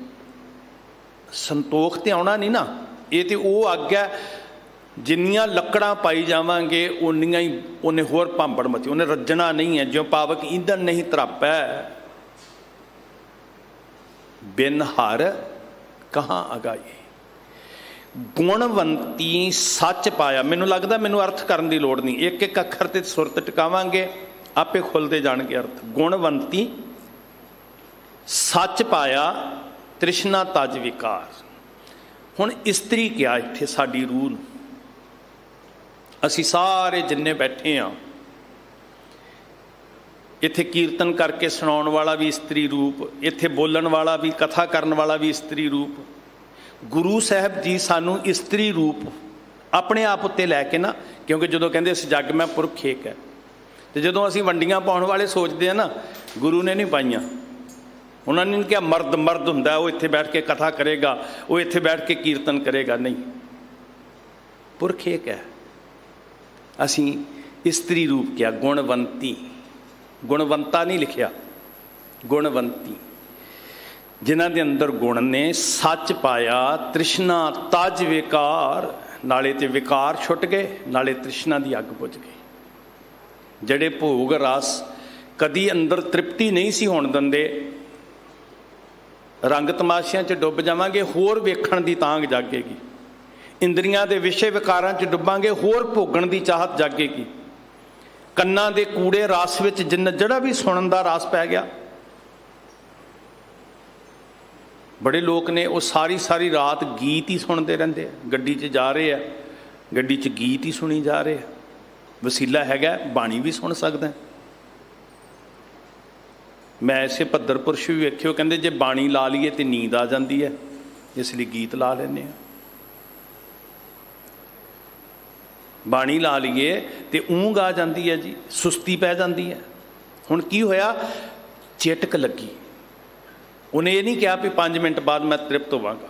ਸੰਤੋਖ ਤੇ ਆਉਣਾ ਨਹੀਂ ਨਾ। ਇਹ ਤੇ ਉਹ ਅੱਗ ਹੈ, ਜਿੰਨੀਆਂ ਲੱਕੜਾਂ ਪਾਈ ਜਾਵਾਂਗੇ ਉਨੀਆਂ ਹੀ ਉਹਨੇ ਹੋਰ ਭਾਂਬੜ ਮਚੀ, ਉਹਨੇ ਰੱਜਣਾ ਨਹੀਂ ਹੈ। ਜਿਉਂ ਪਾਵਕ ਈਂਧਨ ਨਹੀਂ ਤਰਾਪੈ, ਬਿਨ ਹਰ ਕਹਾਂ ਅਗਾਈ। ਗੁਣਵੰਤੀ ਸੱਚ ਪਾਇਆ। ਮੈਨੂੰ ਲੱਗਦਾ ਮੈਨੂੰ ਅਰਥ ਕਰਨ ਦੀ ਲੋੜ ਨਹੀਂ, ਇੱਕ ਇੱਕ ਅੱਖਰ ਤੇ ਸੁਰਤ ਟਿਕਾਵਾਂਗੇ ਆਪੇ ਖੁੱਲਦੇ ਜਾਣਗੇ ਅਰਥ। ਗੁਣਵੰਤੀ ਸੱਚ ਪਾਇਆ ਤ੍ਰਿਸ਼ਨਾ ਤਜ ਵਿਕਾਰ। ਹੁਣ ਇਸਤਰੀ ਕਿਹਾ ਇੱਥੇ ਸਾਡੀ ਰੂਹ ਨੂੰ। ਅਸੀਂ ਸਾਰੇ ਜਿੰਨੇ ਬੈਠੇ ਹਾਂ ਇੱਥੇ, ਕੀਰਤਨ ਕਰਕੇ ਸੁਣਾਉਣ ਵਾਲਾ ਵੀ ਇਸਤਰੀ ਰੂਪ, ਇੱਥੇ ਬੋਲਣ ਵਾਲਾ ਵੀ, ਕਥਾ ਕਰਨ ਵਾਲਾ ਵੀ ਇਸਤਰੀ ਰੂਪ। ਗੁਰੂ ਸਾਹਿਬ ਜੀ ਸਾਨੂੰ ਇਸਤਰੀ ਰੂਪ ਆਪਣੇ ਆਪ ਉੱਤੇ ਲੈ ਕੇ ਨਾ, ਕਿਉਂਕਿ ਜਦੋਂ ਕਹਿੰਦੇ ਇਸ ਜੱਗ ਮੈਂ ਪੁਰਖ ਏਕ ਹੈ, ਤੇ ਜਦੋਂ ਅਸੀਂ ਵੰਡੀਆਂ ਪਾਉਣ ਵਾਲੇ ਸੋਚਦੇ ਆ ਨਾ, ਗੁਰੂ ਨੇ ਨਹੀਂ ਪਾਈਆਂ। ਉਹਨਾਂ ਨੇ ਕਿਹਾ ਮਰਦ ਮਰਦ ਹੁੰਦਾ, ਉਹ ਇੱਥੇ ਬੈਠ ਕੇ ਕਥਾ ਕਰੇਗਾ, ਉਹ ਇੱਥੇ ਬੈਠ ਕੇ ਕੀਰਤਨ ਕਰੇਗਾ। ਨਹੀਂ, ਪੁਰਖ ਏਕ ਹੈ। ਅਸੀਂ ਇਸਤਰੀ ਰੂਪ ਕਿਹਾ। ਗੁਣਵੰਤੀ, ਗੁਣਵੰਤਾ ਨਹੀਂ ਲਿਖਿਆ, ਗੁਣਵੰਤੀ, ਜਿਨ੍ਹਾਂ ਦੇ ਅੰਦਰ ਗੁਣ ਨੇ। ਸੱਚ ਪਾਇਆ ਤ੍ਰਿਸ਼ਨਾ ਤਜ ਵਿਕਾਰ, ਨਾਲੇ ਤੇ ਵਿਕਾਰ ਛੁੱਟ ਗਏ, ਨਾਲੇ ਤ੍ਰਿਸ਼ਨਾ ਦੀ ਅੱਗ ਬੁਝ ਗਈ। ਜਿਹੜੇ ਭੋਗ ਰਸ ਕਦੀ ਅੰਦਰ ਤ੍ਰਿਪਤੀ ਨਹੀਂ ਸੀ ਹੋਣ ਦਿੰਦੇ, ਰੰਗ ਤਮਾਸ਼ਿਆਂ 'ਚ ਡੁੱਬ ਜਾਵਾਂਗੇ, ਹੋਰ ਵੇਖਣ ਦੀ ਤਾਂਘ ਜਾਗੇਗੀ। ਇੰਦਰੀਆਂ ਦੇ ਵਿਸ਼ੇ ਵਿਕਾਰਾਂ 'ਚ ਡੁੱਬਾਂਗੇ, ਹੋਰ ਭੋਗਣ ਦੀ ਚਾਹਤ ਜਾਗੇਗੀ। ਕੰਨਾਂ ਦੇ ਕੂੜੇ ਰਸ ਵਿੱਚ ਜਿਹੜਾ ਵੀ ਸੁਣਨ ਦਾ ਰਸ ਪੈ ਗਿਆ। ਬੜੇ ਲੋਕ ਨੇ ਉਹ ਸਾਰੀ ਸਾਰੀ ਰਾਤ ਗੀਤ ਹੀ ਸੁਣਦੇ ਰਹਿੰਦੇ ਆ। ਗੱਡੀ 'ਚ ਜਾ ਰਹੇ ਆ, ਗੱਡੀ 'ਚ ਗੀਤ ਹੀ ਸੁਣੀ ਜਾ ਰਹੇ ਆ। ਵਸੀਲਾ ਹੈਗਾ, ਬਾਣੀ ਵੀ ਸੁਣ ਸਕਦਾ। ਮੈਂ ਐਸੇ ਭੱਦਰ ਪੁਰਸ਼ ਵੀ ਵੇਖਿਓ, ਕਹਿੰਦੇ ਜੇ ਬਾਣੀ ਲਾ ਲਈਏ ਤੇ ਨੀਂਦ ਆ ਜਾਂਦੀ ਹੈ, ਇਸ ਲਈ ਗੀਤ ਲਾ ਲੈਂਦੇ ਹਾਂ। ਬਾਣੀ ਲਾ ਲਈਏ ਤੇ ਊਂਘ ਆ ਜਾਂਦੀ ਹੈ ਜੀ, ਸੁਸਤੀ ਪੈ ਜਾਂਦੀ ਹੈ। ਹੁਣ ਕੀ ਹੋਇਆ? ਚਿਟਕ ਲੱਗੀ। ਉਹਨੇ ਇਹ ਨਹੀਂ ਕਿਹਾ ਵੀ 5 ਮਿੰਟ ਬਾਅਦ ਮੈਂ ਤ੍ਰਿਪਤ ਹੋਵਾਂਗਾ।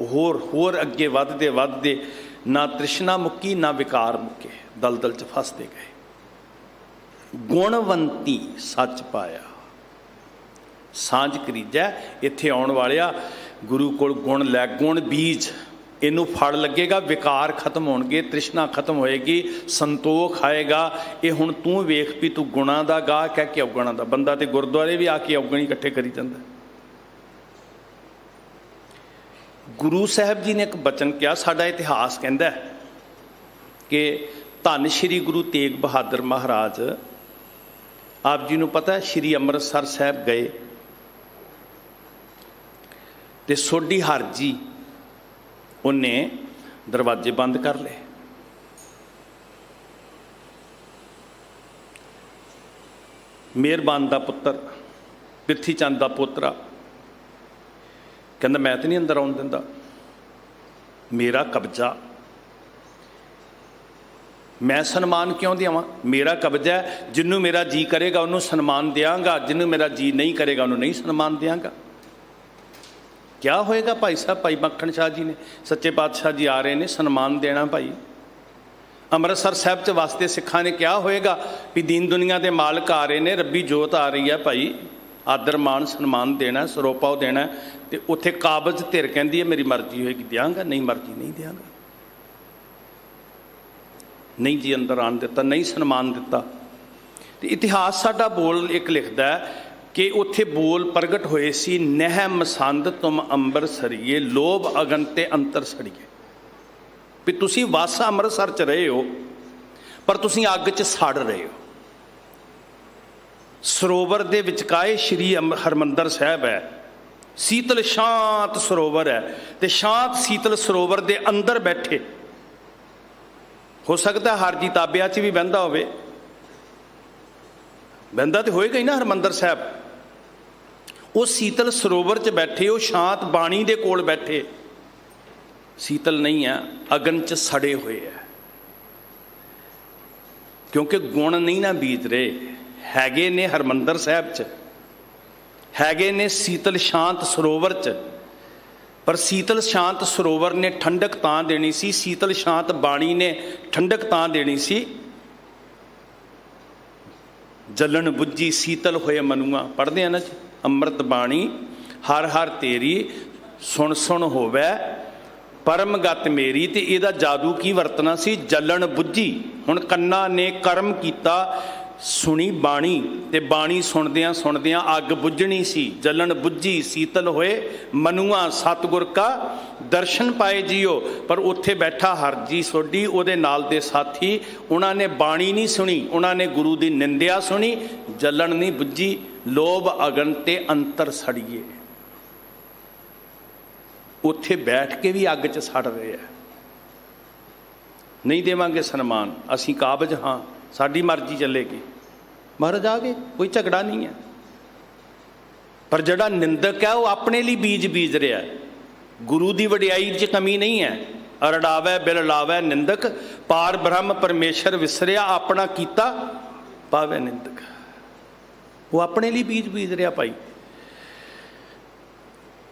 ਹੋਰ ਹੋਰ ਅੱਗੇ ਵੱਧਦੇ ਵੱਧਦੇ ਨਾ ਤ੍ਰਿਸ਼ਨਾ ਮੁੱਕੀ, ਨਾ ਵਿਕਾਰ ਮੁੱਕੇ, ਦਲਦਲ 'ਚ ਫਸਦੇ ਗਏ। ਗੁਣਵੰਤੀ ਸੱਚ ਪਾਇਆ, ਸਾਂਝ ਕਰੀਜੈ। ਇੱਥੇ ਆਉਣ ਵਾਲਿਆ ਗੁਰੂ ਕੋਲ ਗੁਣ ਲੈ, ਗੁਣ ਬੀਜ, ਇਹਨੂੰ ਫਲ ਲੱਗੇਗਾ। ਵਿਕਾਰ ਖਤਮ ਹੋਣਗੇ, ਤ੍ਰਿਸ਼ਨਾ ਖਤਮ ਹੋਏਗੀ, ਸੰਤੋਖ ਆਏਗਾ। ਇਹ ਹੁਣ ਤੂੰ ਵੇਖ ਵੀ ਤੂੰ ਗੁਣਾਂ ਦਾ ਗਾਹਕ ਹੈ ਕਿ ਔਗਣਾਂ ਦਾ। ਬੰਦਾ ਤੇ ਗੁਰਦੁਆਰੇ ਵੀ ਆ ਕੇ ਔਗਣ ਹੀ ਇਕੱਠੇ ਕਰੀ ਜਾਂਦਾ। ਗੁਰੂ ਸਾਹਿਬ ਜੀ ਨੇ ਇੱਕ ਬਚਨ ਕਿਹਾ, ਸਾਡਾ ਇਤਿਹਾਸ ਕਹਿੰਦਾ ਕਿ ਧੰਨ ਸ਼੍ਰੀ ਗੁਰੂ ਤੇਗ ਬਹਾਦਰ ਮਹਾਰਾਜ आप जी ਨੂੰ ਪਤਾ श्री ਅੰਮ੍ਰਿਤਸਰ ਸਾਹਿਬ ਗਏ ਤੇ ਸੋਢੀ ਹਰ ਜੀ ਉਹਨੇ ਦਰਵਾਜ਼ੇ ਬੰਦ ਕਰ ਲਏ। ਮਿਹਰਬਾਨ ਦਾ ਪੁੱਤਰ ਪ੍ਰਿਥੀ ਚੰਦ ਦਾ ਪੋਤਰਾ ਕਹਿੰਦਾ ਮੈਂ ਤਾਂ ਨਹੀਂ ਅੰਦਰ ਆਉਣ ਦਿੰਦਾ, ਮੇਰਾ ਕਬਜ਼ਾ, मैं सन्मान क्यों देवां, मेरा कब्जा है, जिन्हों मेरा जी करेगा उन्होंने सन्मान देंगा, जिन्हों मेरा जी नहीं करेगा उन्होंने नहीं सन्मान देंगा। क्या होएगा भाई साहब, भाई मक्खन शाह जी ने, सच्चे पातशाह जी आ रहे हैं सन्मान देना भाई। ਅੰਮ੍ਰਿਤਸਰ ਸਾਹਿਬ च वास्ते सिखा ने क्या होएगा भी दीन दुनिया के मालिक आ रहे हैं, रब्बी जोत आ रही है भाई, आदर मान सन्मान देना, सरोपा देना। तो उत्थे काबज धिर कहती है मेरी मर्जी होएगी देंगा, नहीं मर्जी नहीं देंगा, नहीं जी अंदर आन दिता, नहीं सन्मान दिता। तो इतिहास साडा बोल एक लिखता है कि उत्थे बोल प्रगट होए सी, नह मसंद तुम अंबर सरीए, लोभ अगन ते अंतर सड़ीए। भी तुसी वस अमृतसर च रहे हो पर तुसी अग च सड़ रहे हो। सरोवर दे विचकाए श्री हरमंदर साहब है, शीतल शांत सरोवर है, तो शांत शीतल सरोवर दे अंदर बैठे हो सकता है हर जी ताबिया च भी बहंदा होवे, बहंदा तो होएगा ही ना हरमंदर साहब। वो शीतल सरोवर च बैठे, वो शांत बाणी दे कोल बैठे, शीतल नहीं है, अगन च सड़े हुए है, क्योंकि गुण नहीं ना बीज रहे हैगे ने हरमंदर साहब च, हैगे ने शीतल शांत सरोवर च। पर शीतल शांत सरोवर ने ठंडक तां देनी सी, शीतल शांत बाणी ने ठंडक तां देनी सी। जलन बुझी शीतल होए मनुआ, पढ़ते हैं ना जी अमृत बाणी, हर हर तेरी सुन सुन होवे परमगत मेरी। ते इहदा जादू की वरतना सी, जलन बुझी। हुण कन्ना ने कर्म कीता, सुनी बाणी, ते बाणी सुनदियां सुनदियां अग बुझनी सी, जलन बुझी शीतल होए मनुआ, सतगुर का दर्शन पाए जियो। पर उत्थे बैठा हर जी सोडी, उहदे नाल दे साथी, उन्होंने बाणी नहीं सुनी, उन्होंने गुरु की निंदिया सुनी, जलन नहीं बुझी, लोभ अगन ते अंतर सड़िए। उत्थे बैठ के भी अग च सड़ रहे हैं। नहीं देवांगे सन्मान, असी काबज हाँ, साड़ी मर्जी चलेगी, महाराज आ गए, कोई झगड़ा नहीं है। पर जड़ा निंदक है वो अपने लिए बीज बीज रहा है, गुरु की वडियाई च कमी नहीं है। अरड़ावै बिल लावै निंदक, पार ब्रह्म परमेश्वर विसरिया, अपना कीता पावै निंदक। वो अपने लिए बीज बीज रहा भाई।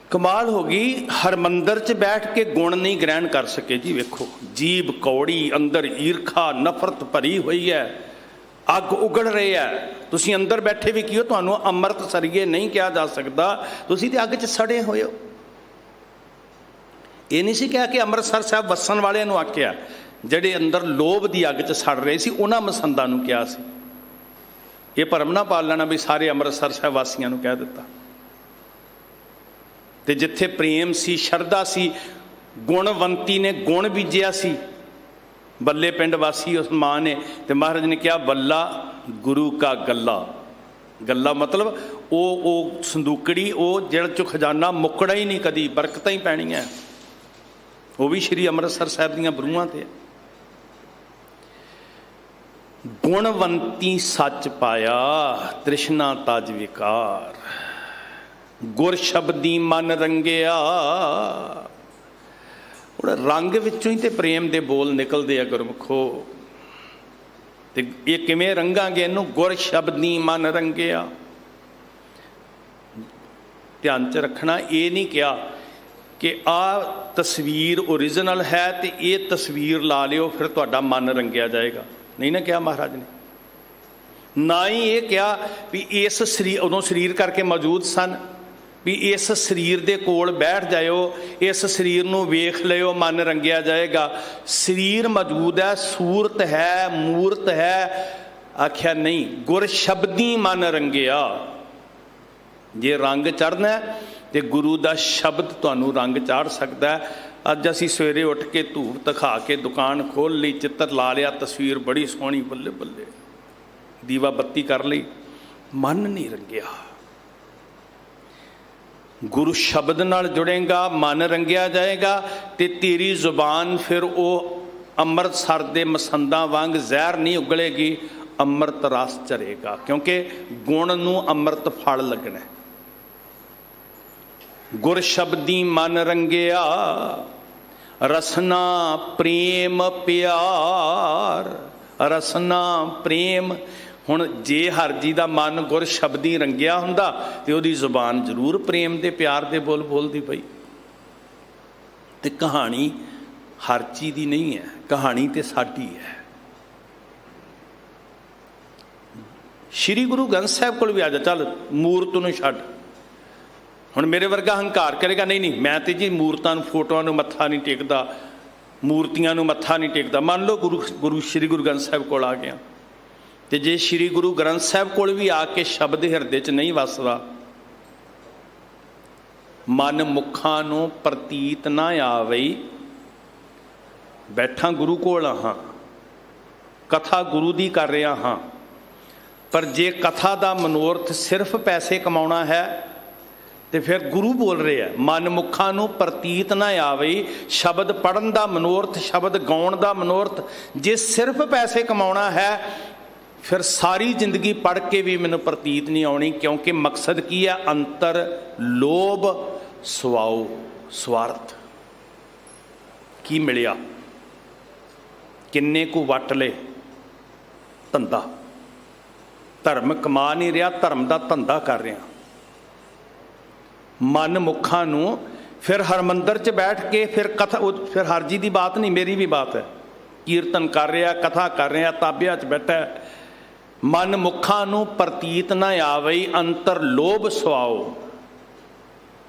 कमाल हो गई, हरमंदर च बैठ के गुण नहीं ग्रहण कर सके जी। वेखो जीभ कौड़ी, अंदर ईरखा नफरत भरी हुई है, अग उगड़ रही है। तुसी अंदर बैठे भी की हो, तुहानू अमृत सरिए नहीं कहा जा सकता, तुसी ते अग च सड़े हुए हो। ये नहीं सी कहा कि अमृतसर साहब वसन वाले नू आख्या, जेडे अंदर लोभ की अग च सड़ रहे सी उन्हां मसंदां नू कहा सी। ये भरम ना पाल लेना भी सारे अमृतसर साहब वासियों नू कह दिता। ते जिथे प्रेम सी, शरदा सी, गुणवंती ने गुण बीजिया सी, बल्ले पिंड वासी उस माँ ने, ते महाराज ने कहा बल्ला गुरु का गला। गला मतलब वो संदूकड़ी, वो जेड़ चो खजाना मुकड़ा ही नहीं कदी, बरकत ही पैनियां, वो भी श्री अमृतसर साहब दीयां बरूहां ते। गुणवंती सच पाया, तृष्णा तज विकार, गुर शब्दी मन रंगिया। रंग विचों ही तो प्रेम दे बोल निकलते हैं गुरमुखो। ते ये किवें रंगांगे इनू, गुर शब्दी मन रंगिया। ध्यान च रखना, ये नहीं कहा कि आ तस्वीर ओरिजिनल है तो ये तस्वीर ला लियो फिर तुहाडा मन रंगिया जाएगा, नहीं ना कहा महाराज ने। ना ही ये कहा भी इस शरीर, उदों शरीर करके मौजूद सन, भी इस शरीर दे कोल बैठ जाओ, इस शरीर नू वेख लियो, मन रंगिया जाएगा। शरीर मौजूद है, सूरत है, मूर्त है, आख्या नहीं, गुर शब्दी मन रंगिया। जे रंग चढ़ना है तो गुरु का शब्द तुहानू रंग चाढ़ सकता है। अज असी सवेरे उठ के धूप दिखा के दुकान खोल ली, चित्र ला लिया, तस्वीर बड़ी सोहनी, बल्ले बल्ले दीवा बत्ती कर ली, मन नहीं रंगिया। गुरु शब्द नाल जुड़ेगा, मन रंगिया जाएगा, ते तेरी जुबान फिर वो ਅੰਮ੍ਰਿਤਸਰ ਦੇ ਮਸੰਦਾਂ ਵਾਂਗ ਜ਼ਹਿਰ ਨਹੀਂ ਉਗਲੇਗੀ, ਅੰਮ੍ਰਿਤ ਰਸ ਝਰੇਗਾ, ਕਿਉਂਕਿ ਗੁਣ ਨੂੰ ਅੰਮ੍ਰਿਤ ਫਲ ਲੱਗਣਾ। ਗੁਰ ਸ਼ਬਦੀ ਮਨ ਰੰਗਿਆ, ਰਸਨਾ ਪ੍ਰੇਮ ਪਿਆਰ। ਰਸਨਾ ਪ੍ਰੇਮ, ਹੁਣ ਜੇ ਹਰ ਜੀ ਦਾ ਮਨ ਗੁਰ ਸ਼ਬਦੀ ਰੰਗਿਆ ਹੁੰਦਾ ਤੇ ਉਹਦੀ ਜ਼ੁਬਾਨ ਜ਼ਰੂਰ ਪ੍ਰੇਮ ਦੇ ਪਿਆਰ ਦੇ ਬੋਲ ਬੋਲਦੀ ਪਈ। ਤੇ ਕਹਾਣੀ ਹਰ ਚੀਜ਼ ਦੀ ਨਹੀਂ ਹੈ, ਕਹਾਣੀ ਤੇ ਸਾਡੀ ਹੈ। ਸ਼੍ਰੀ ਗੁਰੂ ਗ੍ਰੰਥ ਸਾਹਿਬ ਕੋਲ ਵੀ ਆ ਜਾ, ਚੱਲ ਮੂਰਤ ਨੂੰ ਛੱਡ। ਹੁਣ ਮੇਰੇ ਵਰਗਾ ਹੰਕਾਰ ਕਰੇਗਾ, ਨਹੀਂ ਨਹੀਂ ਮੈਂ ਤੇ ਜੀ ਮੂਰਤਾਂ ਨੂੰ, ਫੋਟੋਆਂ ਨੂੰ ਮੱਥਾ ਨਹੀਂ ਟੇਕਦਾ, ਮੂਰਤੀਆਂ ਨੂੰ ਮੱਥਾ ਨਹੀਂ ਟੇਕਦਾ। ਮੰਨ ਲਓ ਸ਼੍ਰੀ ਗੁਰੂ ਗ੍ਰੰਥ ਸਾਹਿਬ ਕੋਲ ਆ ਗਿਆ, ਤੇ ਜੇ ਸ਼੍ਰੀ ਗੁਰੂ ਗ੍ਰੰਥ ਸਾਹਿਬ ਕੋਲ ਵੀ ਆ ਕੇ ਸ਼ਬਦ ਹਿਰਦੇ 'ਚ ਨਹੀਂ ਵਸਦਾ, ਮਨ ਮੁੱਖਾਂ ਨੂੰ ਪ੍ਰਤੀਤ ਨਾ ਆਵੇ। ਬੈਠਾ ਗੁਰੂ ਕੋਲ ਹਾਂ, ਕਥਾ ਗੁਰੂ ਦੀ ਕਰ ਰਿਹਾ ਹਾਂ, ਪਰ ਜੇ ਕਥਾ ਦਾ ਮਨੋਰਥ ਸਿਰਫ ਪੈਸੇ ਕਮਾਉਣਾ ਹੈ ਤੇ ਫਿਰ ਗੁਰੂ ਬੋਲ ਰਿਹਾ, ਮਨ ਮੁੱਖਾਂ ਨੂੰ ਪ੍ਰਤੀਤ ਨਾ ਆਵੇ। ਸ਼ਬਦ ਪੜ੍ਹਨ ਦਾ ਮਨੋਰਥ, ਸ਼ਬਦ ਗਾਉਣ ਦਾ ਮਨੋਰਥ ਜੇ ਸਿਰਫ ਪੈਸੇ ਕਮਾਉਣਾ ਹੈ, ਫਿਰ ਸਾਰੀ ਜ਼ਿੰਦਗੀ ਪੜ੍ਹ ਕੇ ਵੀ ਮੈਨੂੰ ਪ੍ਰਤੀਤ ਨਹੀਂ ਆਉਣੀ, ਕਿਉਂਕਿ ਮਕਸਦ ਕੀ ਹੈ? ਅੰਤਰ ਲੋਭ ਸਵਾਉ ਸਵਾਰਥ। ਕੀ ਮਿਲਿਆ? ਕਿੰਨੇ ਕੁ ਵੱਟ ਲਏ? ਧੰਦਾ। ਧਰਮ ਕਮਾ ਨਹੀਂ ਰਿਹਾ, ਧਰਮ ਦਾ ਧੰਦਾ ਕਰ ਰਿਹਾ। ਮਨ ਮੁੱਖਾਂ ਨੂੰ ਫਿਰ ਹਰਮੰਦਰ 'ਚ ਬੈਠ ਕੇ ਫਿਰ ਕਥਾ, ਫਿਰ ਹਰ ਜੀ ਦੀ ਬਾਤ ਨਹੀਂ, ਮੇਰੀ ਵੀ ਬਾਤ ਹੈ, ਕੀਰਤਨ ਕਰ ਰਿਹਾ, ਕਥਾ ਕਰ ਰਿਹਾ, ਤਾਬਿਆਂ 'ਚ ਬੈਠਾ। ਮਨ ਮੁੱਖਾਂ ਨੂੰ ਪ੍ਰਤੀਤ ਨਾ ਆਵੇ, ਅੰਤਰ ਲੋਭ ਸਵਾਓ।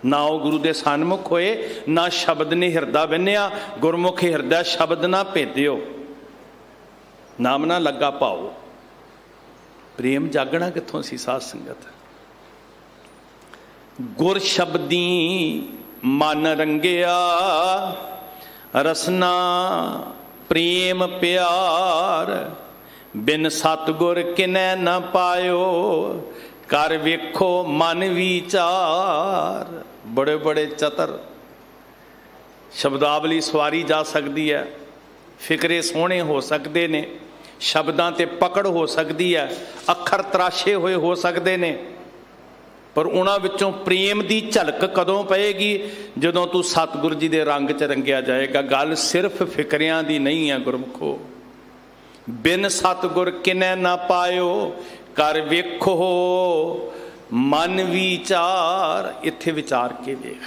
ਨਾ ਉਹ ਗੁਰੂ ਦੇ ਸਨਮੁਖ ਹੋਏ, ਨਾ ਸ਼ਬਦ ਨੇ ਹਿਰਦਾ ਬੰਨਿਆ। ਗੁਰਮੁਖ ਹਿਰਦਾ ਸ਼ਬਦ ਨਾ ਭੇਦਿਓ, ਨਾਮ ਨਾ ਲੱਗਾ ਭਾਓ। ਪ੍ਰੇਮ ਜਾਗਣਾ ਕਿੱਥੋਂ ਸੀ ਸਾਧ ਸੰਗਤ? ਗੁਰ ਸ਼ਬਦੀ ਮਨ ਰੰਗਿਆ, ਰਸਨਾ ਪ੍ਰੇਮ ਪਿਆਰ। ਬਿਨ ਸਤਿਗੁਰ ਕਿਨੈ ਨਾ ਪਾਇਓ, ਕਰ ਵੇਖੋ ਮਨ ਵਿਚਾਰ। ਬੜੇ ਬੜੇ ਚਤਰ ਸ਼ਬਦਾਵਲੀ ਸਵਾਰੀ ਜਾ ਸਕਦੀ ਹੈ, ਫਿਕਰੇ ਸੋਹਣੇ ਹੋ ਸਕਦੇ ਨੇ, ਸ਼ਬਦਾਂ ਤੇ ਪਕੜ ਹੋ ਸਕਦੀ ਹੈ, ਅੱਖਰ ਤਰਾਸ਼ੇ ਹੋਏ ਹੋ ਸਕਦੇ ਨੇ, ਪਰ ਉਹਨਾਂ ਵਿੱਚੋਂ ਪ੍ਰੇਮ ਦੀ ਝਲਕ ਕਦੋਂ ਪਏਗੀ? ਜਦੋਂ ਤੂੰ ਸਤਿਗੁਰ ਜੀ ਦੇ ਰੰਗ 'ਚ ਰੰਗਿਆ ਜਾਏਗਾ। ਗੱਲ ਸਿਰਫ ਫਿਕਰਿਆਂ ਦੀ ਨਹੀਂ ਹੈ ਗੁਰਮੁਖੋ। ਬਿਨ ਸਤਿਗੁਰ ਕਿਨੈ ਨਾ ਪਾਇਓ, ਕਰ ਵੇਖੋ ਮਨ ਵਿਚਾਰ। ਇੱਥੇ ਵਿਚਾਰ ਕੇ ਵੇਖ।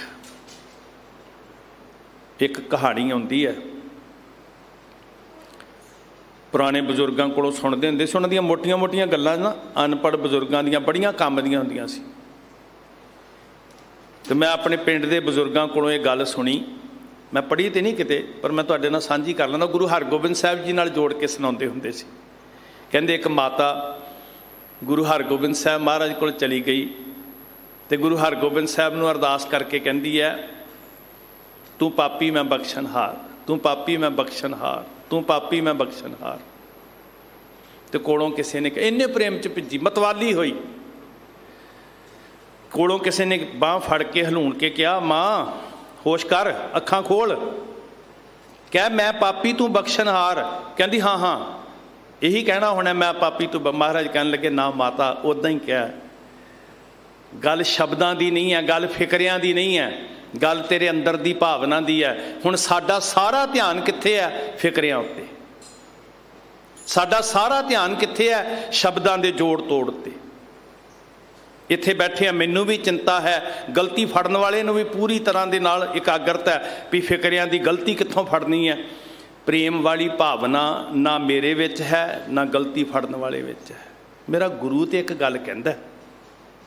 ਇੱਕ ਕਹਾਣੀ ਆਉਂਦੀ ਹੈ, ਪੁਰਾਣੇ ਬਜ਼ੁਰਗਾਂ ਕੋਲੋਂ ਸੁਣਦੇ ਹੁੰਦੇ ਸੀ। ਉਹਨਾਂ ਦੀਆਂ ਮੋਟੀਆਂ ਮੋਟੀਆਂ ਗੱਲਾਂ ਨਾ ਅਨਪੜ੍ਹ ਬਜ਼ੁਰਗਾਂ ਦੀਆਂ ਬੜੀਆਂ ਕੰਮ ਦੀਆਂ ਹੁੰਦੀਆਂ ਸੀ। ਤੇ ਮੈਂ ਆਪਣੇ ਪਿੰਡ ਦੇ ਬਜ਼ੁਰਗਾਂ ਕੋਲੋਂ ਇਹ ਗੱਲ ਸੁਣੀ। ਮੈਂ ਪੜ੍ਹੀ ਤੇ ਨਹੀਂ ਕਿਤੇ, ਪਰ ਮੈਂ ਤੁਹਾਡੇ ਨਾਲ ਸਾਂਝੀ ਕਰ ਲੈਂਦਾ। ਗੁਰੂ ਹਰਗੋਬਿੰਦ ਸਾਹਿਬ ਜੀ ਨਾਲ ਜੋੜ ਕੇ ਸੁਣਾਉਂਦੇ ਹੁੰਦੇ ਸੀ। ਕਹਿੰਦੇ ਇੱਕ ਮਾਤਾ ਗੁਰੂ ਹਰਗੋਬਿੰਦ ਸਾਹਿਬ ਮਹਾਰਾਜ ਕੋਲ ਚਲੀ ਗਈ, ਤੇ ਗੁਰੂ ਹਰਗੋਬਿੰਦ ਸਾਹਿਬ ਨੂੰ ਅਰਦਾਸ ਕਰਕੇ ਕਹਿੰਦੀ ਹੈ, ਤੂੰ ਪਾਪੀ ਮੈਂ ਬਖਸ਼ਣਹਾਰ, ਤੂੰ ਪਾਪੀ ਮੈਂ ਬਖਸ਼ਣਹਾਰ, ਤੂੰ ਪਾਪੀ ਮੈਂ ਬਖਸ਼ਣਹਾਰ। ਤੇ ਕੋਲੋਂ ਕਿਸੇ ਨੇ ਇੰਨੇ ਪ੍ਰੇਮ 'ਚ ਭਿੱਜੀ, ਮਤਵਾਲੀ ਹੋਈ। ਕੋਲੋਂ ਕਿਸੇ ਨੇ ਬਾਂਹ ਫੜ ਕੇ ਹਲੂਣ ਕੇ ਕਿਹਾ, ਮਾਂ ਹੋਸ਼ ਕਰ, ਅੱਖਾਂ ਖੋਲ, ਕਹਿ ਮੈਂ ਪਾਪੀ ਤੂੰ ਬਖਸ਼ਣਹਾਰ। ਕਹਿੰਦੀ ਹਾਂ ਹਾਂ ਇਹੀ ਕਹਿਣਾ ਹੋਣਾ, ਮੈਂ ਪਾਪੀ ਤੂੰ। ਮਹਾਰਾਜ ਕਹਿਣ ਲੱਗੇ, ਨਾ ਮਾਤਾ, ਉੱਦਾਂ ਹੀ ਕਿਹਾ। ਗੱਲ ਸ਼ਬਦਾਂ ਦੀ ਨਹੀਂ ਹੈ, ਗੱਲ ਫਿਕਰਿਆਂ ਦੀ ਨਹੀਂ ਹੈ, ਗੱਲ ਤੇਰੇ ਅੰਦਰ ਦੀ ਭਾਵਨਾ ਦੀ ਹੈ। ਹੁਣ ਸਾਡਾ ਸਾਰਾ ਧਿਆਨ ਕਿੱਥੇ ਹੈ? ਫਿਕਰਿਆਂ ਉੱਤੇ। ਸਾਡਾ ਸਾਰਾ ਧਿਆਨ ਕਿੱਥੇ ਹੈ? ਸ਼ਬਦਾਂ ਦੇ ਜੋੜ ਤੋੜ ਉੱਤੇ। ਇੱਥੇ ਬੈਠੇ ਆ, ਮੈਨੂੰ ਵੀ ਚਿੰਤਾ ਹੈ, ਗਲਤੀ ਫੜਨ ਵਾਲੇ ਨੂੰ ਵੀ ਪੂਰੀ ਤਰ੍ਹਾਂ ਦੇ ਨਾਲ ਇਕਾਗਰਤਾ ਹੈ ਵੀ ਫਿਕਰਿਆਂ ਦੀ ਗਲਤੀ ਕਿੱਥੋਂ ਫੜਨੀ ਹੈ। ਪ੍ਰੇਮ ਵਾਲੀ ਭਾਵਨਾ ਨਾ ਮੇਰੇ ਵਿੱਚ ਹੈ, ਨਾ ਗਲਤੀ ਫੜਨ ਵਾਲੇ ਵਿੱਚ ਹੈ। ਮੇਰਾ ਗੁਰੂ ਤੇ ਇੱਕ ਗੱਲ ਕਹਿੰਦਾ,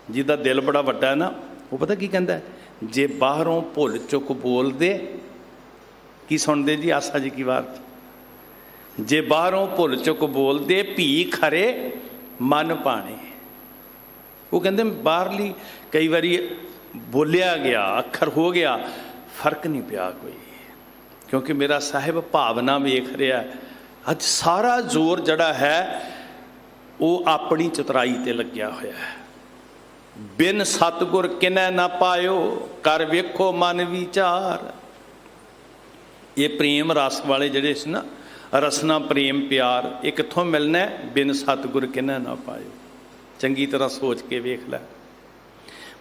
ਜਿਹਦਾ ਦਿਲ ਬੜਾ ਵੱਡਾ ਹੈ ਨਾ, ਉਹ ਪਤਾ ਕੀ ਕਹਿੰਦਾ? ਜੇ ਬਾਹਰੋਂ ਭੁੱਲ ਚੁੱਕ ਬੋਲਦੇ, ਕੀ ਸੁਣਦੇ ਜੀ ਆਸਾ ਜੀ ਕੀ ਵਾਰ? ਜੇ ਬਾਹਰੋਂ ਭੁੱਲ ਚੁੱਕ ਬੋਲਦੇ, ਭੀ ਖਰੇ ਮਨ ਭਾਣੇ। ਉਹ ਕਹਿੰਦੇ ਬਾਹਰਲੀ ਕਈ ਵਾਰੀ ਬੋਲਿਆ ਗਿਆ, ਅੱਖਰ ਹੋ ਗਿਆ, ਫਰਕ ਨਹੀਂ ਪਿਆ ਕੋਈ, ਕਿਉਂਕਿ ਮੇਰਾ ਸਾਹਿਬ ਭਾਵਨਾ ਵੇਖ ਰਿਹਾ। ਅੱਜ ਸਾਰਾ ਜ਼ੋਰ ਜਿਹੜਾ ਹੈ ਉਹ ਆਪਣੀ ਚਤੁਰਾਈ ਤੇ ਲੱਗਿਆ ਹੋਇਆ ਹੈ। बिन सतगुर किनै ना पायो, कर वेखो मन विचार। ये प्रेम रस वाले जिहड़े सी ना, रसना प्रेम प्यार, ये कित्थों मिलना है? बिन सतगुर किनै ना पायो। चंगी तरह सोच के वेख लै।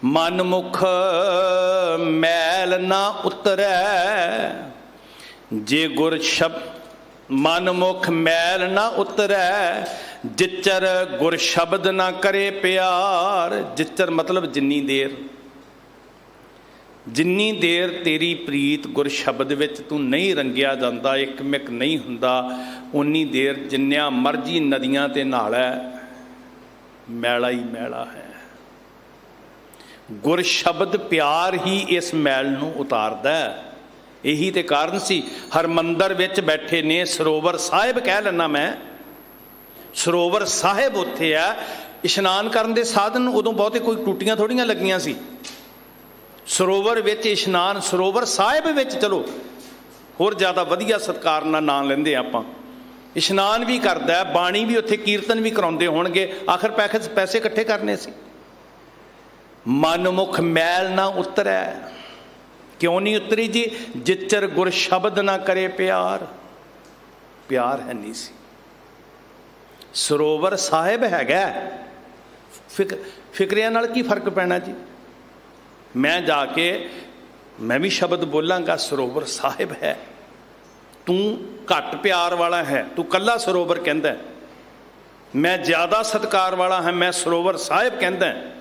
मन मुख मैल ना उतरै, जे गुर शब्द, मन मुख मैल ना उतरै, जिचर गुर शब्द ना करे प्यार। जिचर मतलब जिन्नी देर, जिन्नी देर तेरी प्रीत गुर शब्द विच तू नहीं रंगिया जाता, एक मिक नहीं हुंदा, उन्नी देर जिन्नियां मर्जी नदियां ते नाला मैला ही मैला है। गुर शब्द प्यार ही इस मैल नूं उतारदा है। यही तो कारण सी हरमंदर विच बैठे ने, सरोवर साहिब कह लेना मैं, सरोवर साहिब उत्थे है। इशनान करन दे साधन उदों बहुते कोई टूटियां थोड़ियां लगियां सी। सरोवर विच इशनान, सरोवर साहिब विच, चलो होर ज़्यादा वधिया सत्कार नाल नाम लैंदे आपां। इशनान भी करदा है, बाणी भी उत्थे, कीर्तन भी कराउंदे होणगे, आखिर पैसे इकट्ठे करने सी। मन मुख मैल ना उतरै, क्यों नहीं उतरी जी? जिचर गुर शब्द ना करे प्यार। प्यार है नहीं सी। सरोवर साहिब हैगा, फिक्रिया नाल की फर्क पैना जी? मैं जाके मैं भी शब्द बोलांगा, सरोवर साहिब है। तू घट प्यार वाला है, तू कला सरोवर कहंदा है। मैं ज़्यादा सत्कार वाला है, मैं सरोवर साहिब कहंदा है।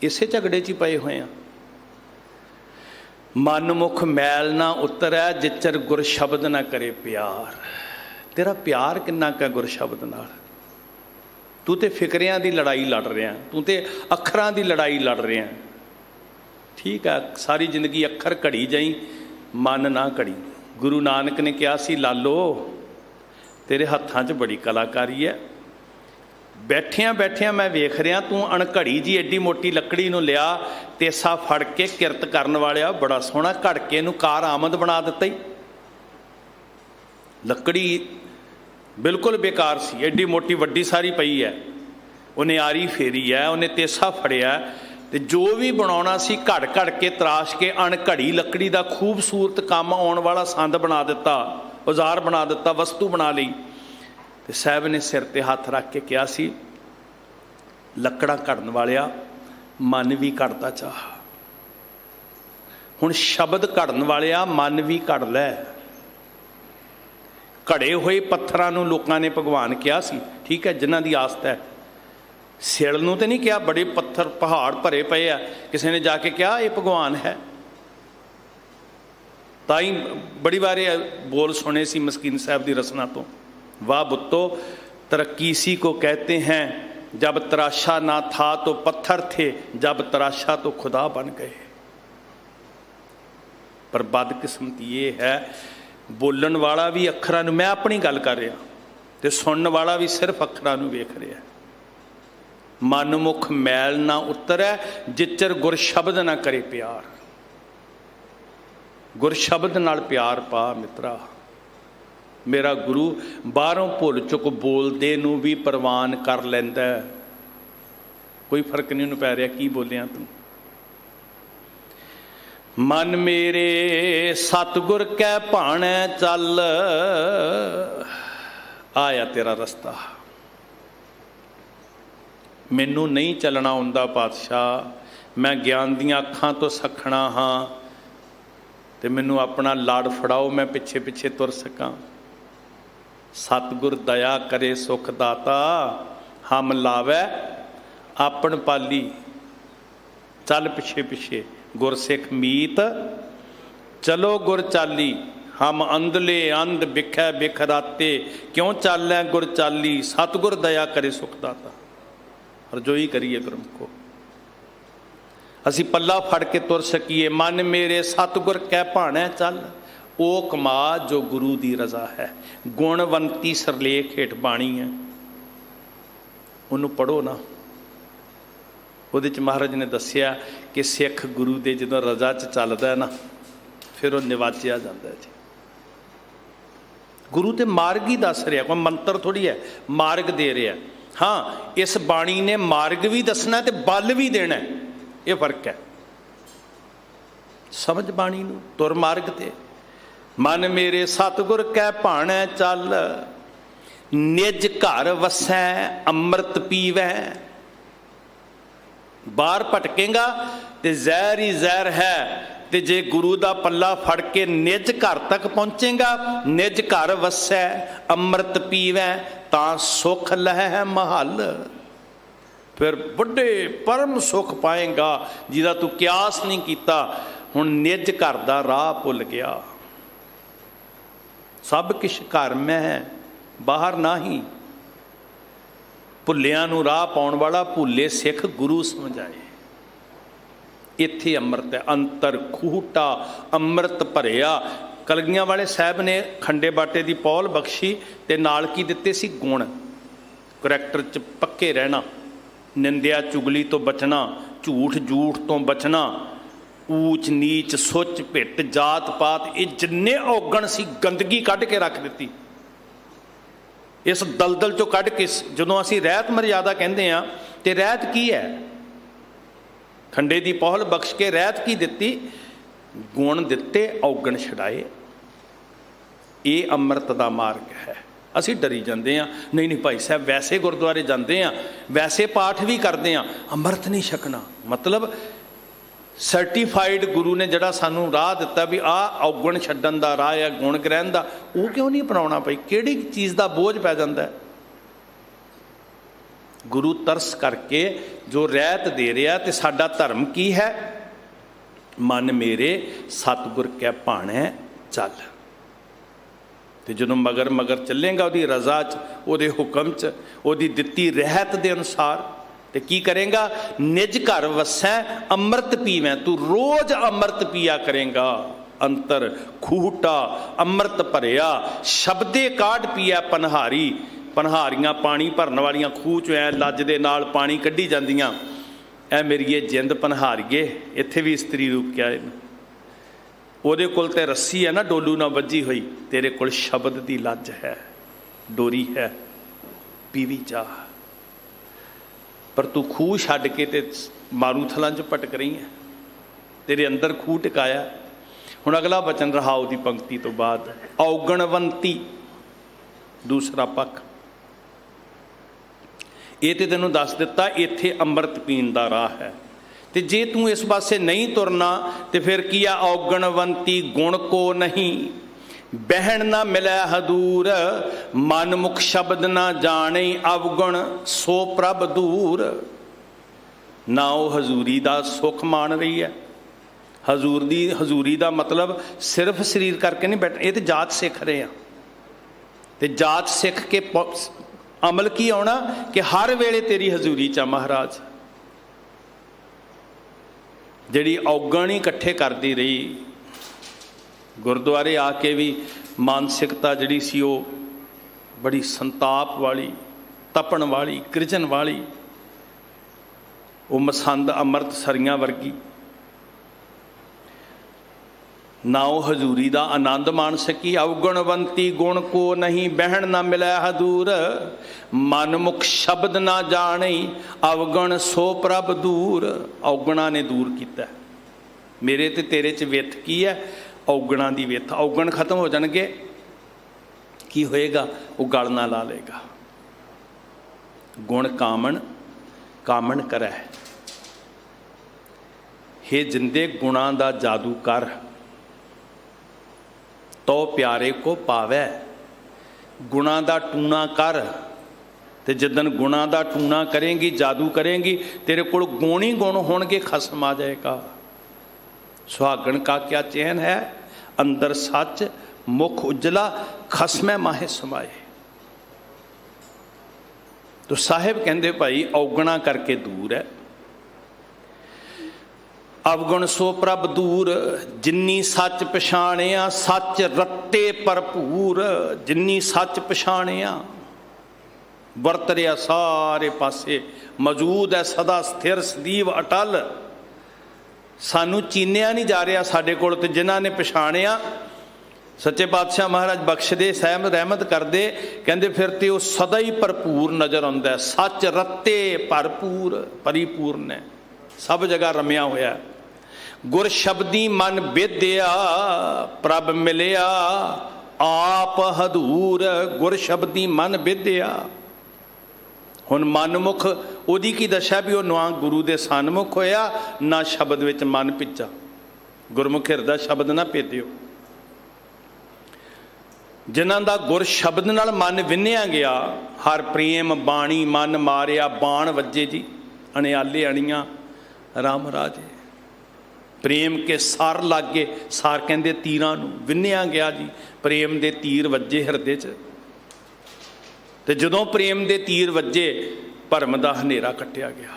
इसे झगड़े च पए हुए हैं। मन मुख मैल ना उतरै, जिचर गुर शब्द ना करे प्यार। तेरा प्यार किन्ना का गुर शब्द नाल? तू तो फिक्रियां दी लड़ाई लड़ रहा, तू तो अखरां दी लड़ाई लड़ रहा। ठीक है, सारी जिंदगी अखर घड़ी जाई, मन ना घड़ी। गुरु नानक ने कहा सी, लालो तेरे हत्थां च बड़ी कलाकारी है। बैठिया बैठिया मैं वेख रहा, तू अणघड़ी जी एडी मोटी लकड़ी नूं लिया, तेसा फड़ के किरत करन वालिया बड़ा सोहना घड़के नूं कार आमद बना दिता ही। लकड़ी बिल्कुल बेकार सी, एडी मोटी वड्डी सारी पई है। उन्हें आरी फेरी है, उन्हें तेसा फड़िया, तो जो भी बनाना सी घड़ घड़ के तराश के अणघड़ी लकड़ी का खूबसूरत काम आने वाला संद बना दिता, औजार बना दिता, वस्तु बना ली। तो साहब ने सिर ते हाथ रख के कहा सी, लकड़ा घड़न वालिया मन भी घड़ता चाह। हुण शब्द घड़न वालिया मन भी घड़ लै। घड़े हुए पत्थरां नूं लोकां ने भगवान कहा सी, ठीक है, जिन्हां दी आस्था है। सिल नूं तो नहीं कहा, बड़े पत्थर पहाड़ भरे पे आ, किसी ने जाके कहा ये भगवान है। ताई बड़ी बार बोल सुने सी मस्कीन साहब की रसना तो, वाह बुत्तो तरक्की इसी को कहते हैं, जब तराशा ना था तो पत्थर थे, जब तराशा तो खुदा बन गए। पर बदकिस्मती ये है, बोलन वाला भी अखरां नूं, मैं अपनी गल कर रहा, तो सुनने वाला भी सिर्फ अखरां नूं वेख रहा। मन मुख मैल ना उतरै, जिचर गुर शब्द ना करे प्यार। गुर शब्द नाल प्यार पा मित्रा। मेरा गुरु बाहरों भुल चुक बोलदे नूं भी प्रवान कर लैंदा, कोई फर्क नहीं पै रहा की बोलिया तू। मन मेरे सतगुर कै भाणै चल, आया तेरा रस्ता। मैनू नहीं चलना आउंदा पातशाह, मैं ज्ञान दियां अखां तो सखना हाँ, तो मैनू अपना लाड़ फड़ाओ, मैं पिछे पिछे तुर सकां। सतगुर दया करे सुख दाता, हम लावै आपन पाली। चल पिछे पिछे गुरसिख मीत, चलो गुर चाली। हम अंधले अंध बिखै बिख राते, क्यों चालै गुर चाली। सतगुर दया करे सुख दाता। रजोई करिए प्रमुखो, असी पल्ला फड़ के तुर सकीए। मन मेरे सतगुर कै भाणै चल, ओ कमा जो गुरु दी रजा है। गुणवंती सरलेख हेठ बाणी है, उन्होंने पढ़ो ना। ਉਹਦੇ ਚ महाराज ने दसिया कि सिख गुरु दे ਜਦੋਂ रजा च ਚੱਲਦਾ है ना, फिर ਉਹ ਨਿਵਾਚਿਆ ਜਾਂਦਾ है जी। गुरु तो मार्ग ही दस रहा, कोई मंत्र थोड़ी है, मार्ग दे रहा। हाँ, इस बाणी ने मार्ग भी दसना ते बल भी देना, ये फर्क है। समझ बाणी नूं, तुर मार्ग ते। मन मेरे सतगुर कै भाणै चल, निज घर वसै अमृत पीवै। बाहर भटकेगा तो जहर ही जहर है, तो जे गुरु का पल्ला फड़ के निज घर तक पहुँचेगा, निज घर वसै अमृत पीवै, तां सुख लह महल। फिर बुढ़े परम सुख पाएगा जिहदा तू क्यास नहीं किया। हुण निज घर का राह भुल गया। सब किश घर में है, बाहर नाही। भुलियां नूं राह पाउण वाला भुले सिख गुरु समझाए। इत्थे अमृत है, अंतर खूटा अमृत भरिया। कलगियां वाले साहब ने खंडे बाटे की पौल बख्शी ते नाल की दिते सी गुण। करैक्टर च पक्के रहना, निंदिया चुगली तो बचना, झूठ झूठ तो बचना, ऊच नीच सुच भिट जात पात, ये जिन्ने औगण सी गंदगी कढ़ के रख दी। इस दलदल चों कढ़ के जदों असीं रहत मर्यादा कहंदे आ, ते रहत की है? खंडे की पौल बख्श के रहत की दिती? गुण दिते, औगण छड़ाए। ये अमृत का मार्ग है। असीं डरी जाते हैं, नहीं नहीं भाई साहब वैसे गुरुद्वारे जाते हैं, वैसे पाठ भी करते हैं, अमृत नहीं छकना। मतलब सर्टिफाइड गुरु ने जड़ा सानू राह दिता भी आ औगण छड्डण दा राह है, गुण ग्रहण दा, वो क्यों नहीं अपनाउणा? भाई किहड़ी चीज़ का बोझ पै जांदा है? गुरु तरस करके जो रहत दे रहा, तो साडा धर्म की है? मन मेरे सतगुर कै भाणै चल। तो जो मगर मगर चलेगा उसकी रजा च, उसदे हुक्म च, उसदी दिती रहत दे अनुसार, तो की करेगा? निज घर वसै अमृत पीवै। तू रोज अमृत पिया करेगा। अंतर खूटा अमृत भरिया, शब्दे काढ़ पिया पनहारी। पनहारियां पानी भरन वालियां खूह चों ऐ लज दे नाल पानी कढ़ी जांदियां। ऐ मेरी जिंद पनहारीए, इत्थे भी इस्त्री रूप क्या है। ਉਹਦੇ ਕੋਲ ਤੇ ਰੱਸੀ ਹੈ ਨਾ ਡੋਲੂ ਨਾਲ ਵੱਜੀ ਹੋਈ, ਤੇਰੇ ਕੋਲ ਸ਼ਬਦ ਦੀ ਲੱਜ ਹੈ, ਡੋਰੀ ਹੈ, ਪੀਵੀ ਚਾਹ। ਪਰ ਤੂੰ ਖੂਹ ਛੱਡ ਕੇ ਤੇ ਮਾਰੂਥਲਾਂ 'ਚ ਭਟਕ ਰਹੀ ਹੈ, ਤੇਰੇ ਅੰਦਰ ਖੂਹ ਟਿਕਾਇਆ। ਹੁਣ ਅਗਲਾ ਬਚਨ ਰਹਾਉ ਦੀ ਪੰਕਤੀ ਤੋਂ ਬਾਅਦ, ਔਗਣਵੰਤੀ ਦੂਸਰਾ ਪੱਖ। ਇਹ ਤੇ ਤੈਨੂੰ ਦੱਸ ਦਿੱਤਾ ਇੱਥੇ ਅੰਮ੍ਰਿਤ ਪੀਣ ਦਾ ਰਾਹ ਹੈ। तो जे तू इस पासे नहीं तुरना तो फिर किया? औगणवंती गुण को नहीं, बहन ना मिलै हदूर, मन मुख शब्द ना जाने, अवगुण सो प्रभ दूर। ना वो हजूरी का सुख मान रही है। हजूरी का मतलब सिर्फ शरीर करके नहीं बैठना, ये तो जात सिख रहे हैं। तो जात सिख के अमल की आना कि हर वेले तेरी हजूरी चा महाराज। जिहड़ी औगण ही इकट्ठे करती रही, गुरुद्वारे आके भी मानसिकता जिहड़ी सी वो बड़ी संताप वाली, तपण वाली, कृजन वाली, वो मसंद अमृत सरियां वर्गी। ना वो हजूरी का आनंद मान सकी। अवगुणवंती गुण को नहीं, बहन ना मिलै हदूर, मन मुख शब्द ना जाने, अवगण सो प्रभ दूर। औगणा ने दूर किया। मेरे ते तेरे च विथ की है? औगणा की विथ। औगण खत्म हो जाएंगे, की होएगा? वो गल ना ला लेगा। गुण कामन कामन करै, हे जिंदे गुणा का जादू कर, तो प्यारे को पावै। गुणा का टूना कर, तो जिदन गुणा का टूना करेंगी, जादू करेंगी, तेरे को गुण ही गुण होणगे, खसम आ जाएगा। सुहागण का क्या चैन है? अंदर सच मुख उजला, खसमै माहे समाए। तो साहिब कहते भाई औगणा करके दूर है। अवगुण सो प्रभ दूर, जिन्नी सच पछाणिया, सच रत्ते भरपूर। जिन्नी सच पछाणिया, वरत रहा सारे पासे, मौजूद है सदा स्थिर सदीव अटल। सानू चीनिया नहीं जा रहा साडे कोल, ते जिन्हां ने पछाणिया सच्चे पातशाह महाराज बख्शदे सहम रहमत करदे, कहंदे फिर ते वो सदा ही भरपूर नज़र आउंदा है। सच रत्ते भरपूर परिपूर्ण है, सब जगह रमिया होया। गुर शब्दी मन बेदिया प्रभ मिलिया आप हदूर। गुर शब्दी मन बेदिया, हुण मनमुख ओदी की दशा भी वो ना गुरु दे सन्मुख होया ना शब्द विच मन भिजा। गुरमुख हिरदा शब्द ना भेदियो। जिन्हां दा गुर शब्द नाल मन विन्निया गया, हर प्रेम बाणी मन मारिया बाण वजे जी अणियाले अणियां राम राजे। प्रेम के सार लागे, सार कहंदे तीरां नूं, विन्निया गया जी प्रेम दे तीर वजे हिरदे च। ते जदों प्रेम दे तीर वजे भरम दा हनेरा कट्टिया गया।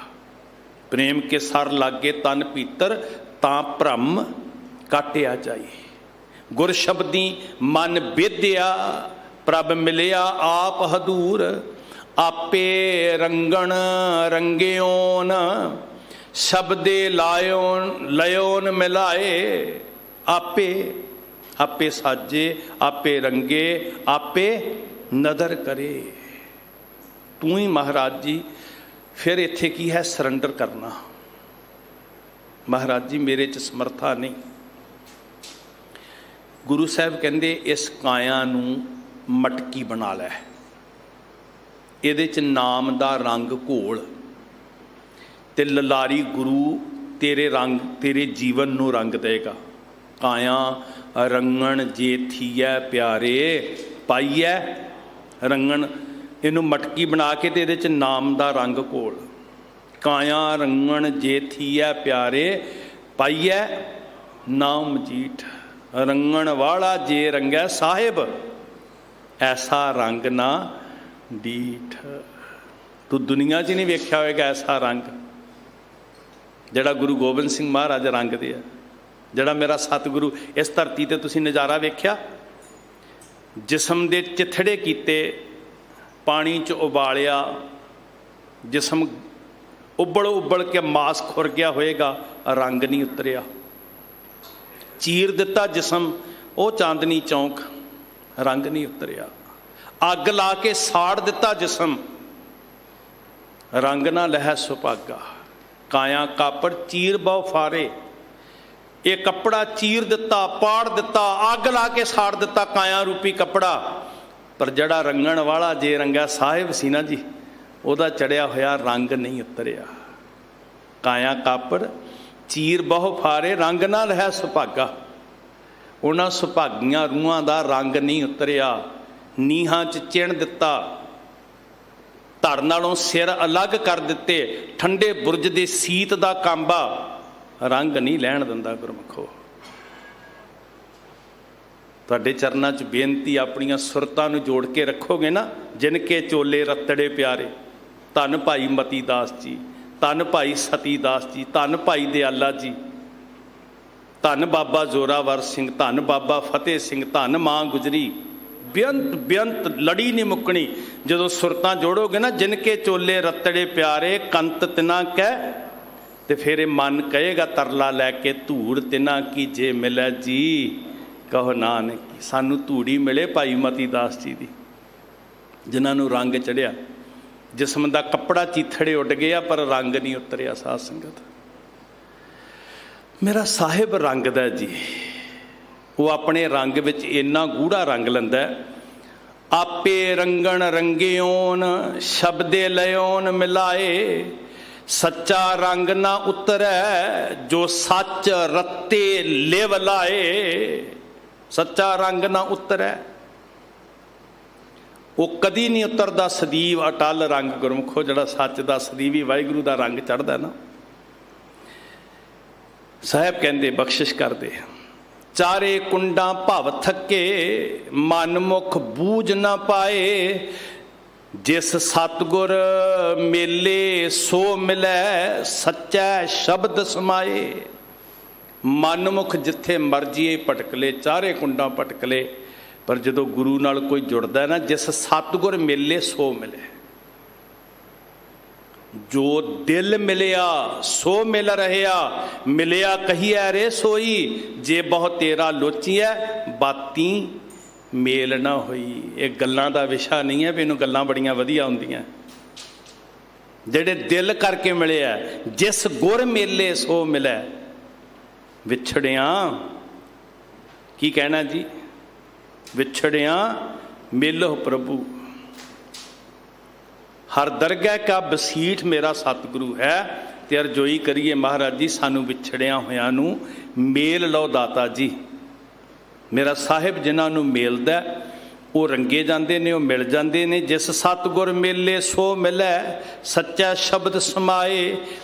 प्रेम के सर लागे तन पीतर तां भ्रम काटिया जाए। गुर शब्दी मन बेदिया प्रभ मिलिया आप हदूर। आपे रंगण रंगियोन शब्दे लायोन लयोन मिलाए। आपे आपे साजे आपे रंगे आपे नदर करे। तू ही महाराज जी। फिर इत्थे की है सरंडर करना। महाराज जी मेरे च समर्था नहीं। गुरु साहब कहंदे इस काया नूं मटकी बना लै, इहदे च नाम दा रंग घोल ते ललारी गुरु तेरे रंग तेरे जीवन नूं रंग देगा। काया रंगण जे थीए प्यारे पाईए रंगण। इनू मटकी बना के ते इहदे च नाम दा रंग घोल। काया रंगण जे थीए प्यारे पाईए नाम मजीठ। रंगण वाला जे रंगै साहिब ऐसा रंग ना डीठ। तू दुनिया च नहीं वेख्या होएगा ऐसा रंग जिहड़ा गुरु गोबिंद सिंह महाराज रंग दे है, जिहड़ा मेरा सतगुरु इस धरती ते तुसीं नज़ारा वेख्या। जिसम दे चिथड़े कीते, पानी च उबालिया, जिसम उबल उबल के मास खुर गया होएगा, रंग नहीं उतरिया। चीर दिता जिसम वो चांदनी चौंक, रंग नहीं उतरिया। अग ला के साड़ दिता जिसम, रंग ना लह सुभागा। काया कापड़ चीर बहु फारे। ये कपड़ा चीर दिता पाड़ दिता अग ला के साड़ दिता काया रूपी कपड़ा, पर जड़ा रंगण वाला जे रंगा साहिब सी ना जी, ਉਹਦਾ चढ़िया होया रंग नहीं उतरिया। काया कापड़ चीर बहु फारे रंग ना लह सुभागा। उन्हां सुभागियां रूहां दा रंग नहीं उतरिया। नीहां च चिण दिता, धड़ नालों सिर अलग कर दिते। ठंडे बुरज दे सीत दा कांबा, रंग नहीं लैण दिंदा गुरमुखो। तुहाडे चरनां च बेनती, अपनियां सुरतां नूं जोड़ के रखोगे ना। जिनके चोले रतड़े प्यारे, धन भाई मती दास जी, धन भाई सती दास जी, धन भाई दयाला जी, धन बाबा जोरावर सिंह, धन बाबा फतेह सिंह, धन मां गुजरी। बेअंत बेअंत लड़ी नहीं मुकनी। जदों सुरतां जोड़ोगे ना, जिनके चोले रतड़े प्यारे कंत तिना कह, ते फिर मन कहेगा तरला लैके धूड़ तिना की जे मिले जी। कहो नानक सानू धूड़ी मिले भाई मती दास जी दी, जिन्होंने रंग चढ़िया। जिसम का कपड़ा चीथड़े उड गया पर रंग नहीं उतरिया। साध संगत मेरा साहिब रंग दा जी, वो अपने रंग विच इन्ना गूढ़ा रंग लैंदा। आपे रंगण रंगियोन शब्दे लयोन मिलाए। सच्चा रंग ना उतरै जो सच रत्ते लिव लाए। सच्चा रंग ना उतरै, वो कदी नहीं उतरदा सदीव अटल रंग गुरमुखो। जिहड़ा सच दा सदीवी वाहिगुरू दा रंग चढ़दा ना। साहब कहंदे बख्शिश करदे, चारे कुंडा भव थके मन मुख बूझ ना पाए। जिस सतगुर मेले सो मिलै सच्चा शब्द समाए। मन मुख जिथे मर्जी भटकले, चारे कुंडा भटकले, पर जदों गुरु नाल कोई जुड़दा है ना, जिस सतगुर मेले सो मिले। जो दिल मिलिया सो मिल रहा, मिलिया कहिए रे सोई, जे बहुत तेरा लोचिया बाती मेल ना होई। ये गल्लां दा विशा नहीं है, मैनूं गल्लां बड़ियां वधिया हुंदियां। जेड़े दिल करके मिले है, जिस गुर मेले सो मिले, विछड़िया की कहना जी, विछड़िया मिलो प्रभु। हर दरगाह का बसीठ मेरा सतगुरु है, ते अरजोई करिए महाराज जी सानू विछड़िया होया नू मेल लो दाता जी। मेरा साहिब जिन्हां नू मेलदा वो रंगे जाते ने, वो मिल जाते ने। जिस सतगुर मेले सो मिलै, सच्चा शब्द समाए,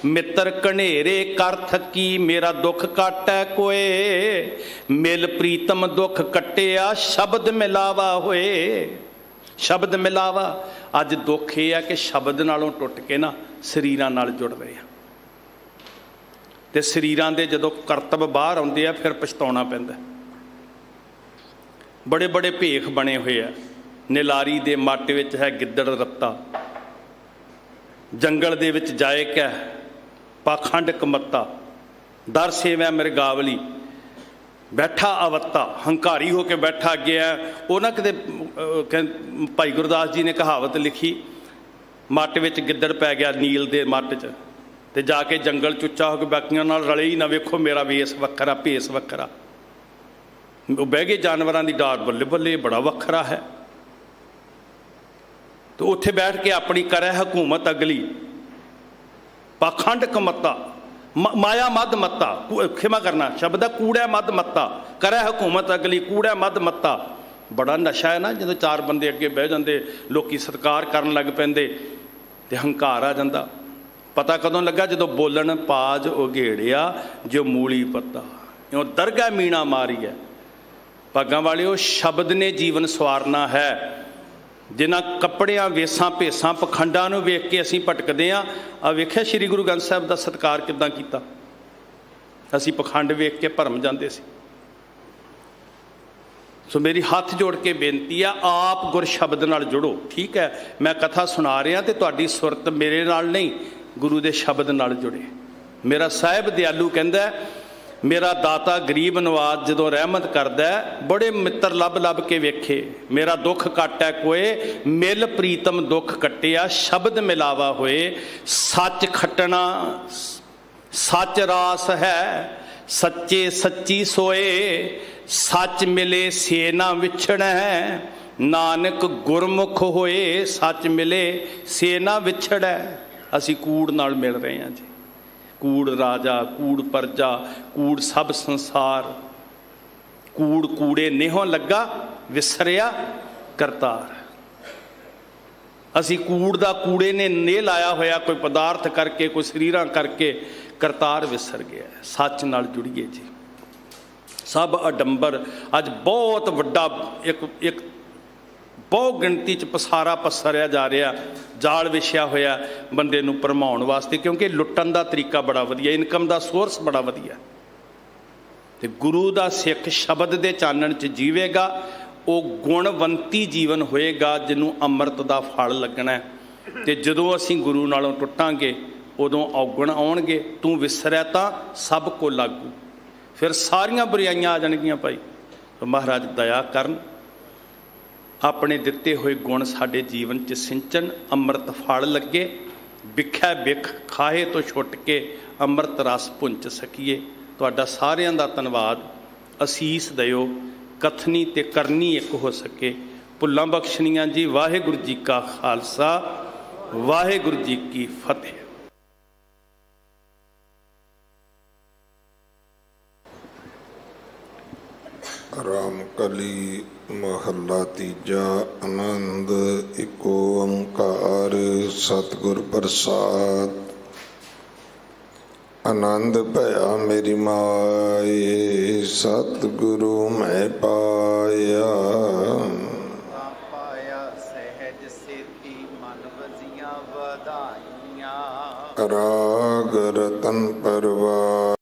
मित्र कनेरे कर थकी, मेरा दुख काटै कोए, मिल प्रीतम दुख कटिया, शब्द मिलावा होए। शब्द मिलावा, अज दुख ये है कि शब्द नालों टुट के ना शरीरां नाल जुड़ रहे हैं, ते शरीरां दे जदों करतब बाहर आउंदे आ फिर पछताउणा पैंदा। बड़े बड़े भेख बने हुए है, निलारी दे मट विच है गिद्दड़ रत्ता, जंगल दे विच जाए कै पाखंड कमत्ता, दर सेवै मृगावली, बैठा अवत्ता, हंकारी होकर बैठा गया। वो ना किते भाई गुरदास जी ने कहावत लिखी, मट विच गिद्दड़ पै गया नील दे मट च, ते जाके जंगल चुच्चा होकर बाकियां नाल रले ही ना, वेखो मेरा वेस वखरा भेस वखरा। वो बह गए जानवरों की डार, बल्ले बल्ले बड़ा वखरा है। तो उत्थे बैठ के अपनी करे हुकूमत अगली, पाखंड कमत्ता, माया मद मत्ता, क्षमा करना शब्द है कूड़ा मद मत्ता, करे हुकूमत अगली, कूड़ा मद मत्ता। बड़ा नशा है ना, जो चार बंदे अगे बह जाते, लोग सत्कार करन लग पैंदे ते हंकार आ जाता। पता कदों लगा, जो बोलन पाज उघेड़िया जो मूली पत्ता, इं दरगाह मीणा मारी है। भागां वालिओ, शब्द ने जीवन सवारना है। जिन्हां कपड़ियां वेसां भेसां पखंडां नूं वेख के असीं भटकदे आं। आ वेखिआ श्री गुरु ग्रंथ साहिब दा सत्कार किदां कीता, असीं पखंड वेख के भरम जांदे सी। सो मेरी हाथ जोड़ के बेनती है, आप गुर शब्द नाल जुड़ो। ठीक है, मैं कथा सुना रहा तो तुहाडी सुरत मेरे नाल नहीं, गुरु दे शब्द नाल जुड़े। मेरा साहिब दयालु कहंदा है, मेरा दाता गरीब नवाज जदों रहमत करदा है, बड़े मित्र लभ लभ के वेखे, मेरा दुख काटै कोए, मिल प्रीतम दुख कटिया, शब्द मिलावा होए। सच खटना सच रास है, सच्चे सच्ची सोए, सच मिले से ना विछड़ै, नानक गुरमुख होए, सच मिले से ना विछड़ै। असी कूड़ नाल मिल रहे हैं जी, कूड़ राजा, कूड़ प्रजा, कूड़ सब संसार, कूड़ कूड़े नेहों लगा, विसरिया करतार। असी कूड़ दा कूड़े ने ने लाया होया, कोई पदार्थ करके, कोई शरीरां करके, करतार विसर गया। सच नाल जुड़िए जी। सब अडंबर अज बहुत वड्डा एक बहुत गिणती च पसारा पसरिया जा रहा, जाल विछिया होया बंदे नूं भरमाउण वास्ते, क्योंकि लुट्टण दा तरीका बड़ा वधिया, इनकम दा सोर्स बड़ा वधिया। ते गुरु दा सिख शब्द दे चानण च जीवेगा, वो गुणवंती जीवन होएगा, जिन्हों अमृत दा फल लगना है। ते जदों असीं गुरु नालों टुटांगे, उदों औगण आउणगे, तूं विसरिया तां सब को लागू, फिर सारियां बुराइयां आ जाणगियां भाई। तो महाराज दया करन, अपने दिते हुए गुण साडे जीवन च सिंचन, अमृत फल लगे, विखै विख खाहे तो छुट के अमृत रस पुंच सकीए। तुहाडा सारियां दा धन्नवाद, असीस दिओ, कथनी ते करनी एक हो सके। भुल्लां बख्शणियां जी। वाहिगुरू जी का खालसा, वाहिगुरू जी की फतेह। राम कली महला तीजा। आनंद एक ओंकार सतगुर प्रसाद। आनंद भया मेरी माए, सतगुरु मैं पाया। पाया सहज सेती मन वजियां वधाइयां। राग रतन परवा